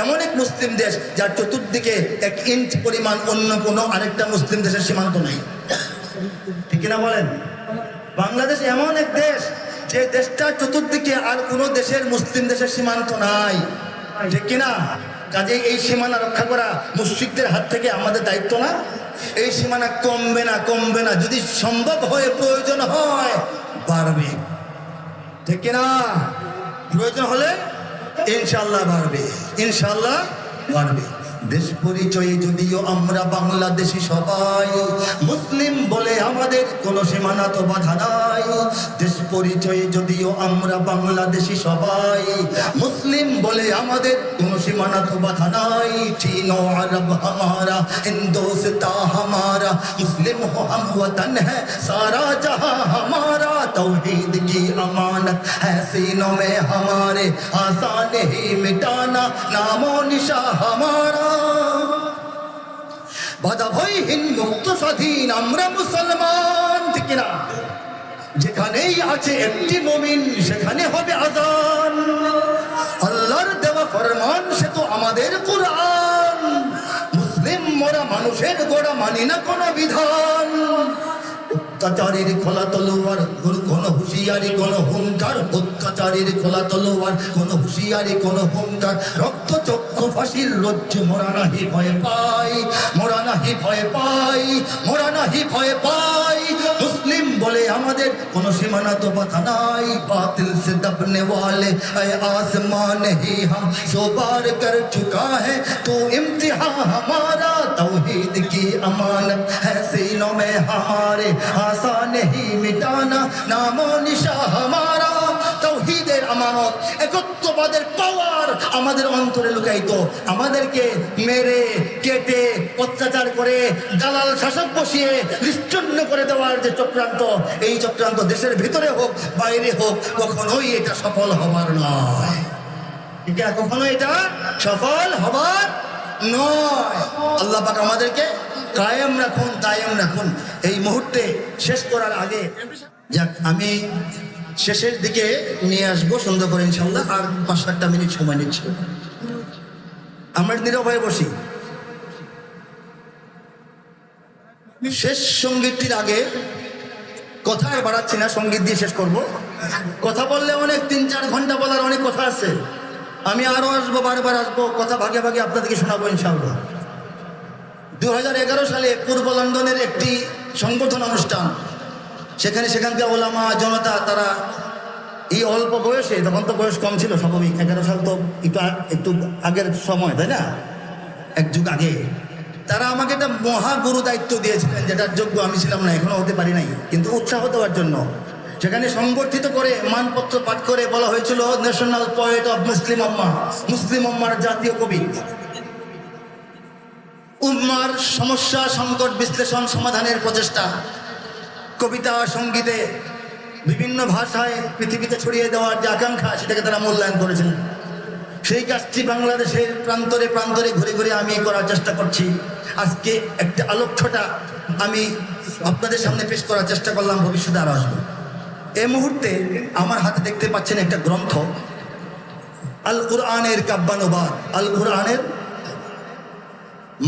এমন এক মুসলিম দেশ যার চতুর্দিকে 1 ইঞ্চ পরিমাণ অন্য কোনো আরেকটা মুসলিম দেশের সীমান্ত নাই। ঠিক কিনা বলেন? বাংলাদেশ এমন এক দেশ যে দেশটার চতুর্দিকে আর কোনো দেশের মুসলিম দেশের সীমান্ত নাই। ঠিক কিনা? কাজে এই সীমানা রক্ষা করা মুশরিকদের হাত থেকে আমাদের দায়িত্ব না? এই সীমানা কমবে না, কমবে না। যদি সম্ভব হয়, প্রয়োজন হয়, বাড়বে। ঠিক কিনা? প্রয়োজন হলে ইনশাআল্লাহ বাড়বে, ইনশাআল্লাহ বাড়বে। দেশ পরিচয়ে যদিও আমরা বাংলাদেশি সবাই, মুসলিম বলে আমাদের কোনো সীমানা তো বাধা নাই। দেশ পরিচয়ে যদিও আমরা বাংলাদেশি সবাই, মুসলিম বলে আমাদের কোনো সীমানা তো বাধা নাই। চীন ও আরব হামারা, হিন্দুস্তান হামারা, মুসলিম হো হাম ওতন হ্যায় সারা জাহাं हमारा। तौहीद की अमानत है सीनों में हमारे, आसान ही मिटाना नामो निशा हमारा। বাধা ভয়হীন মুক্ত স্বাধীন আমরা মুসলমান, ঠিক কিনা? যেখানেই আছে একটি মুমিন সেখানে হবে আযান। আল্লাহর দেওয়া ফরমান সে তো আমাদের কুরআন। মুসলিম মোরা মানুষের গোড়া, মানি না কোনো বিধান। অত্যাচারীর খোলা তলোয়ার, কোন হুঁশিয়ারি কোন হুঙ্কার। অত্যাচারীর খোলা তলোয়ার, কোন হুঁশিয়ারি কোন হুঙ্কার। রক্ত চক্ষু ফাঁসির রজ্জু মোরা নাহি ভয় পাই, মোরা নাহি ভয় পাই, মোরা নাহি ভয় পাই। মুসলিম বলে আমাদের কোন সীমানা তো বাধা নাই। বাতিল সে দবনে ওয়ালে এ आसमान ही हम सो बार कर चुका है तो इम्तिहान हमारा। तौहीद की अमानत है सीनों में हमारे, आसान नहीं मिटाना नामो निशा हमारा। तौहीদের আমানত, একত্ববাদের পাওয়ার আমাদের অন্তরে লুকায়িত। আমাদেরকে মেরে কেটে অত্যাচার করে দালাল শাসক বসিয়ে নিশ্চন্ন করে দেওয়ার যে চক্রান্ত, এই চক্রান্ত দেশের ভিতরে হোক বাইরে হোক কখনোই এটা সফল হবার নয়। এটা কখনো এটা সফল হবার নয়। আল্লাহ পাক আমাদেরকে কায়েম রাখুন, কায়েম রাখুন। এই মুহূর্তে শেষ করার আগে যাক, আমি শেষের দিকে নিয়ে আসবো সুন্দর করে ইনশাল্লাহ। আর 5-7 মিনিট সময় নিচ্ছি, আমরা নীরব হয়ে বসি। শেষ সঙ্গীতটির আগে কথা আর বাড়াচ্ছি না, সঙ্গীত দিয়ে শেষ করব। কথা বললে অনেক 3-4 ঘন্টা বলার অনেক কথা আছে। আমি আরো আসবো, বারবার আসবো, কথা ভাগে ভাগে আপনাদেরকে শোনাবো ইনশাআল্লাহ। 2011 সালে পূর্ব লন্ডনের একটি সংগঠন অনুষ্ঠান, সেখানকার ওলামা জনতা তারা এই অল্প বয়সে, তখন তো বয়স কম ছিল স্বাভাবিক, 11 সাল তো একটু আগের সময়, তাই না, এক যুগ আগে। তারা আমাকে একটা মহাগুরু দায়িত্ব দিয়েছিলেন, যেটার যোগ্য আমি ছিলাম না, এখনো হতে পারি নাই, কিন্তু উৎসাহ দেওয়ার জন্য সেখানে সংগঠিত করে মানপত্র পাঠ করে বলা হয়েছিল ন্যাশনাল পোয়েট অফ মুসলিম উম্মাহ, মুসলিম উম্মার জাতীয় কবি। উম্মার সমস্যা সংকট বিশ্লেষণ সমাধানের প্রচেষ্টা, কবিতা সঙ্গীতে বিভিন্ন ভাষায় পৃথিবীতে ছড়িয়ে দেওয়ার যে আকাঙ্ক্ষা, সেটাকে তারা মূল্যায়ন করেছিলেন। সেই কাজটি বাংলাদেশের প্রান্তরে প্রান্তরে ঘুরে ঘুরে আমি করার চেষ্টা করছি। আজকে একটা আলোচ্যটা আমি আপনাদের সামনে পেশ করার চেষ্টা করলাম, ভবিষ্যতে আরো আসবো। এই মুহূর্তে আমার হাতে দেখতে পাচ্ছেন একটা গ্রন্থ, আল কুরআনের কাব্যানুবাদ। আল কুরআনের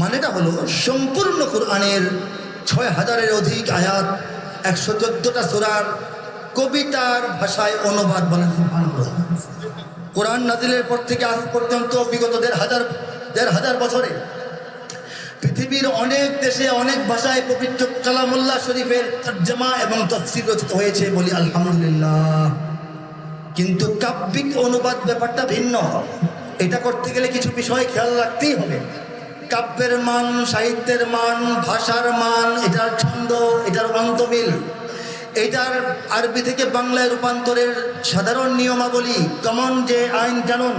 মানেটা হলো সম্পূর্ণ কুরআনের 6000-এর অধিক আয়াত, 114টা সূরার কবিতার ভাষায় অনুবাদ। বলেন সুবহানাল্লাহ। কোরআন নাজিলের পর থেকে আজ পর্যন্ত বিগত 1500 বছরে পৃথিবীর অনেক দেশে অনেক ভাষায় পবিত্র কালামুল্লাহ শরীফের তর্জমা এবং তাফসীর রচিত হয়েছে, বলি আলহামদুলিল্লাহ। কিন্তু কাব্যিক অনুবাদ ব্যাপারটা ভিন্ন। এটা করতে গেলে কিছু বিষয় খেয়াল রাখতেই হবে। কাব্যের মান, সাহিত্যের মান, ভাষার মান, এটার ছন্দ, এটার অন্তমিল, এটার আরবি থেকে বাংলায় রূপান্তরের সাধারণ নিয়মাবলী, কমন যে আইন কানুন,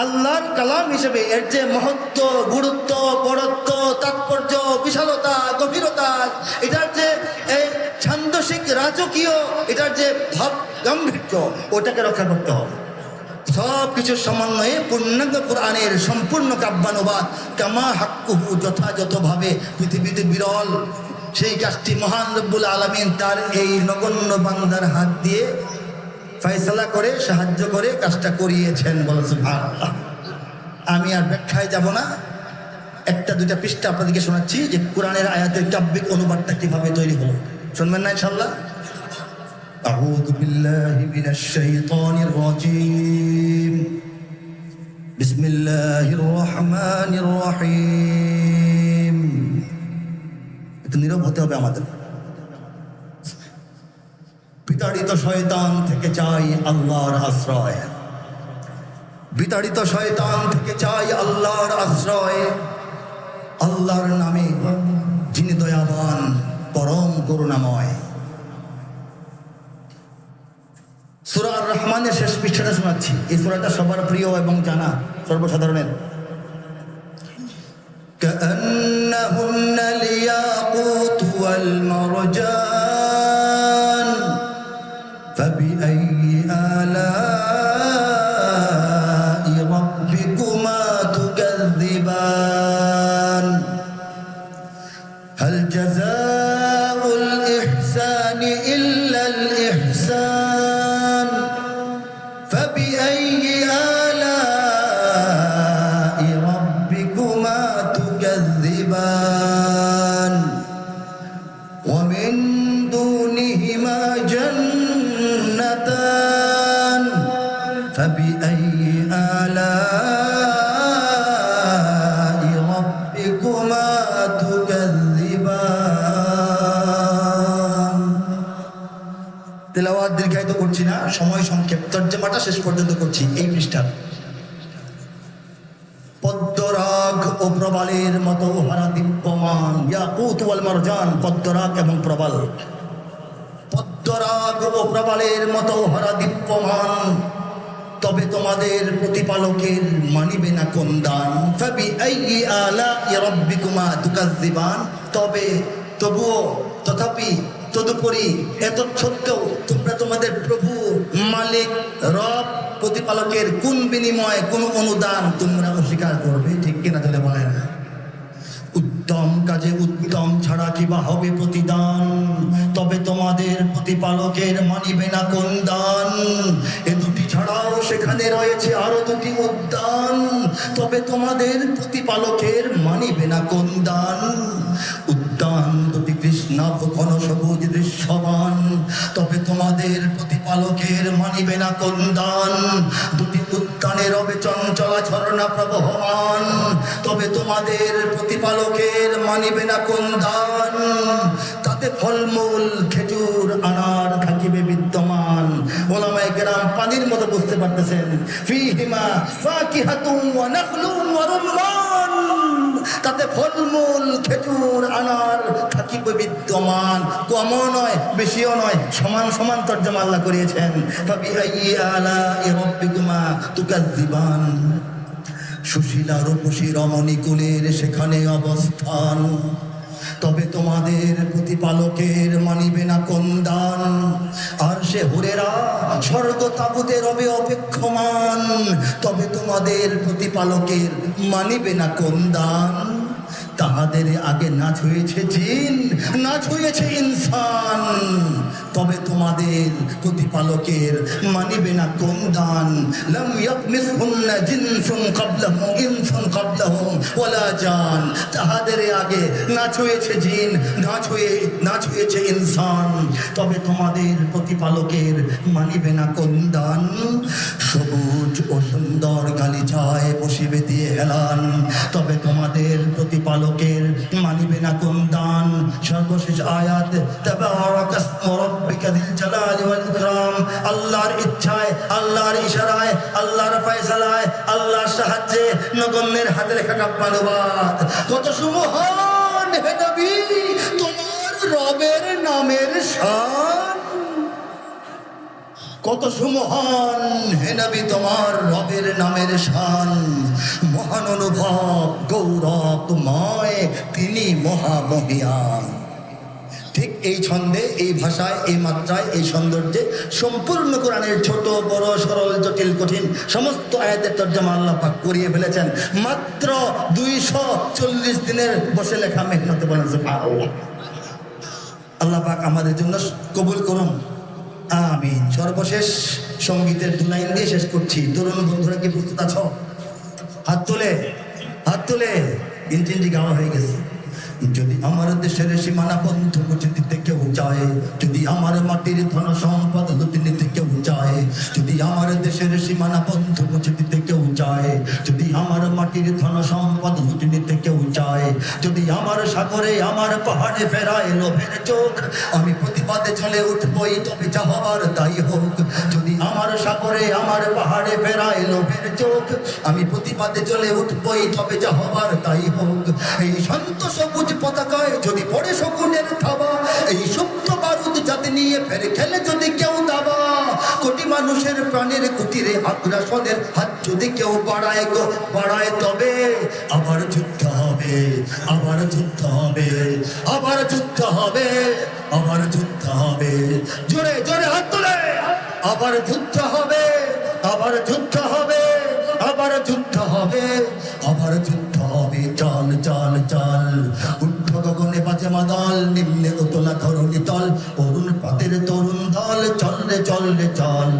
আল্লাহর কালাম হিসেবে এর যে মহত্ব, গুরুত্ব, বড়ত্ব, তাৎপর্য, বিশালতা, গভীরতা, এটার যে এই ছান্দসিক রাজকীয়, এটার যে ভাব গাম্ভীর্য, ওটাকে রক্ষা করতে হবে। সব কিছুর সমন্বয়ে পূর্ণাঙ্গ কোরআনের সম্পূর্ণ কাব্যানুবাদ কামা হাক্কুহু, যথাযথভাবে পৃথিবীতে বিরল। সেই কাজটি মহান রব্বুল আলামিন তার এই নগণ্য বান্দার হাত দিয়ে ফয়সালা করে, সাহায্য করে কাজটা করিয়েছেন। বলেন সুবহানাল্লাহ। আমি আর ব্যাখ্যায় যাব না, 1-2টা পৃষ্ঠা আপনাদেরকে শোনাচ্ছি যে কোরআনের আয়াতের কাব্যিক অনুবাদটা কিভাবে তৈরি হলো। শুনবেন না ইনশাআল্লাহ? আউযু বিল্লাহি মিনাশ শাইতানির রাজীম। বিসমিল্লাহির রহমানির রহিম। একটু নীরব হতে হবে আমাদের। বিতাড়িত শয়তান থেকে চাই আল্লাহর আশ্রয়, বিতাড়িত শয়তান থেকে চাই আল্লাহর আশ্রয়। আল্লাহর নামে যিনি দয়াবান, পরম করুণাময়। সূরা আর রহমানের শেষ পৃষ্ঠাটা শোনাচ্ছি। এই সূরাটা সবার প্রিয় এবং জানা, সর্বসাধারণের। كأنهن الياقوت والمرجان فبأي آلاء ربكما تكذبان فبأي آلاء ربكما تكذبان তেলাওয়াত দীর্ঘায়িত করছি না, সময় সংক্ষেপ, তর্জমাটা শেষ পর্যন্ত করছি। এই পৃষ্ঠা পদ্মরাগ ও প্রবালের মতো হারা দীপ্যমান, ইয়াকুত ওয়াল মারজান, পদ্মরাগ এবং প্রবাল, পদ্মরাগ ও প্রবালের মতো হারা দীপ্যমান, তবে তোমাদের প্রতিপালকের মানিবে না কোন দান। ফাবিআইয়ি আলা'i রাব্বিকুমা তুকাজ্জিবান, তবে তবুও তথাপি তদুপরি এত সত্ত্বেও তোমরা তোমাদের প্রভু মালিক রব প্রতিপালকের কোন বিনিময় কোন অনুদান তোমরা অস্বীকার করবে, ঠিক কিনা চলে বলেন। উত্তম কাজে উত্তম ছাড়া কিবা হবে প্রতিদান, তবে তোমাদের প্রতিপালকের মানিবে না কোন দান। এ দুটি ছাড়াও সেখানে রয়েছে আরো দুটি উদ্যান, তবে তোমাদের প্রতিপালকের মানিবে না কোন দান। উদ্যান দুটি কৃষ্ণাভ ঘন সবুজ দৃশ্যমান, তবে তোমাদের প্রতিপালকের মানিবে না কোন দান। দুটি উদ্যানে রবে চঞ্চলা ঝর্ণা প্রবহমান, তবে তোমাদের প্রতিপালকের মানিবে না কোন দান। তাতে ফলমূল খেজুর আনার থাকিবে বিদ্যমান। ওলামায়ে কেরাম পানির মতো বুঝতে পারতেছেন, ফিহিমা ফাকিহাতুন ওয়া নাখলুন ওয়া রুম্মান, তাতে ফলমূল খেজুর আনার থাকিবে বিদ্যমান। কমও নয় বেশিও নয়, সমান সমান তর্জমা আল্লাহ করিয়েছেন। ফাবিআইয়ি আলা'i রাব্বিকুমা তুকাজ্জিবান, সুশীলা রূপসী রমণী কুলের সেখানে অবস্থান, তবে তোমাদের প্রতিপালকের মানিবে না কোন দান। আর সে হুরেরা স্বর্গ তাবুতে রবে অপেক্ষমান, তবে তোমাদের প্রতিপালকের মানিবে না কোন দান। তাহাদের আগে নাচ হয়েছে জিন, নাচ হয়েছে ইনসান, তবে তোমাদের প্রতিপালকের মানিবে না কোন দান। লাম ইয়াতমিসহুন্না জিনসুন ক্বাবলাহুম ইনসুন ক্বাবলাহুম ওয়ালা জান, তাহাদের আগে নাচ হয়েছে জিন, নাচ হয়েছে ইনসান, তবে তোমাদের প্রতিপালকের মানিবে না কোন দান। সবুজ ও সুন্দর গালিচায় বসিবে দিয়ে হেলান, তবে তোমাদের প্রতিপালকের মানিবে না কোন দান। সর্বশেষ আয়াত, তাবারাকাসমু রাব্বিকা যিল জালালি ওয়াল ইকরাম, আল্লাহর ইচ্ছায়, আল্লাহর ইশারায়, আল্লাহর ফয়সালায়, আল্লাহর সাহায্যে, নগণ্যের হাতে লেখা কাব্যানুবাদ। কত সুমহান হে নবী তোমার রবের নামের শান, কত সুমহান হে নবী তোমার রবের নামের শান। মহান অনুভব গৌরবময় তিনি মহামহিয়ান। ঠিক এই ছন্দে, এই ভাষায়, এই মাত্রায়, এই সৌন্দর্যে সম্পূর্ণ কোরআনের ছোট বড় সরল জটিল কঠিন সমস্ত আয়াতের তর্জমা আল্লাহ পাক করিয়ে ফেলেছেন মাত্র 240 দিনের বসে লেখা মেহনতে। বলেন সুবহানাল্লাহ। আল্লাহ পাক আমাদের জন্য কবুল করুন, আমিন। সর্বশেষ সঙ্গীতের 2 লাইন দিয়ে শেষ করছি। তরুণ বন্ধুরা কি প্রস্তুত আছো? হাত তুলে, হাত তুলে। ইঞ্জিনটি গাওয়া হয়ে গেছে। যদি আমার দেশের সীমানা বন্ধ মুছে দিতে কেউ চায়, যদি আমার মাটির ধন সম্পদ লুটে নিতে কেউ চায়, যদি আমার দেশের সীমানা বন্ধ মুছে দিতে কেউ চায়, যদি আমার মাটির ধন সম্পদ লুটে নিতে কেউ চায়, যদি আমার সাগরে আমার পাহাড়ে ফেরায় লোভের চোখ, আমি প্রতিবাদে চলে উঠবই তবে যা হবার তাই হোক। যদি আমার সাগরে আমার পাহাড়ে ফেরায় লোভের চোখ, আমি প্রতিবাদে চলে উঠবই তবে যা হবার তাই হোক। এই শান্ত সবুজ পতাকায় যদি পড়ে শকুনের থাবা, এই সুপ্ত বারুদ যাতে নিয়ে ফের খেলে যদি কেউ দাবা, কোটি মানুষের প্রাণের কুটিরে আগ্রাসনের হাত যদি কেউ বাড়ায় গো বাড়ায়, তবে আবার যুদ্ধ হবে, আবার যুদ্ধ হবে, আবার যুদ্ধ হবে, আবার যুদ্ধ হবে। জোরে জোরে হাত তোলে। আবার যুদ্ধ হবে, আবার যুদ্ধ হবে, আবার যুদ্ধ হবে, আবার যুদ্ধ হবে। চল চল চল, উঠো গগনে বাজে মাদল, নিম্নে উতলা ধরণী তল, অরুণ পাতের তরুণ দল, চল রে চল রে চল।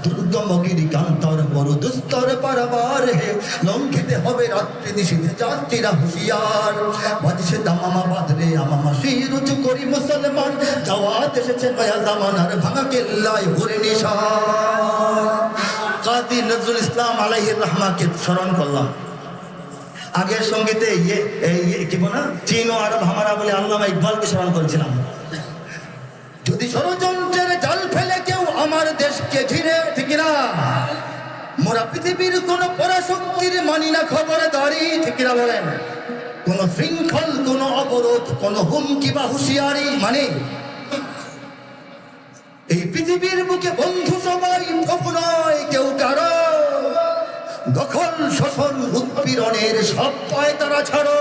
দুর্গম গিরিকান্তর বড় দুস্তর পারাবার হে, লঙ্ঘিতে হবে রাত্রি নিশীথে যাত্রীরা হুঁশিয়ার। বাজছে দামামা বাঁধরে আমামা শির উঁচু করি মুসলমান, দাওয়াত এসেছে নয়া জামানার ভাঙা কেল্লায় ভরে নিশান। কাজী নজরুল ইসলাম আলাইহির রহমাকে স্মরণ করলাম। আগের সঙ্গীতে কি বলে চীন ও আরব হামারা বলে আল্লামা ইকবালকে স্মরণ করেছিলাম। যদি ষড়যন্ত্রের জাল ফেলে কেউ আমার দেশকে ঘিরে, ঠিক না? মোরা পৃথিবীর কোন পরাশক্তির মানি না খবরদারি, ঠিক না বলেন? কোন শৃঙ্খল, কোন অবরোধ, কোন হুমকি বা হুঁশিয়ারি মানে এই পৃথিবীর বুকে বন্ধু সবাই প্রভু নয় কেউ কারো। দখল, শোষণ, উৎপীড়নের সব পায়তারা ছাড়ো।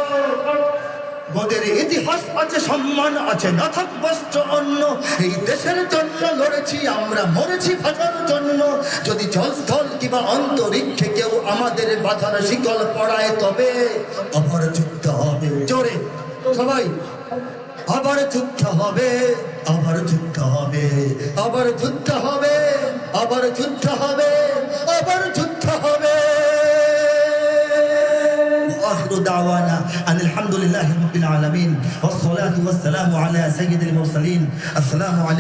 মোদের ইতিহাস আছে, সম্মান আছে, না থাক বস্ত্র অন্য। এই দেশের জন্য লড়েছি আমরা, মরেছি ভাষার জন্য। যদি জলস্থল কিংবা অন্তরিক্ষে কেউ আমাদের বাধার শিকল পড়ায়, তবে আবার যুদ্ধ হবে। জোরে সবাই, আবার যুদ্ধ হবে, আবার যুদ্ধ হবে, আবার যুদ্ধ হবে, আবার যুদ্ধ হবে, আবার যুদ্ধ হবে। وآخر دعوانا أن الحمد لله رب العالمين والصلاة والسلام على سيد المرسلين. السلام عليكم.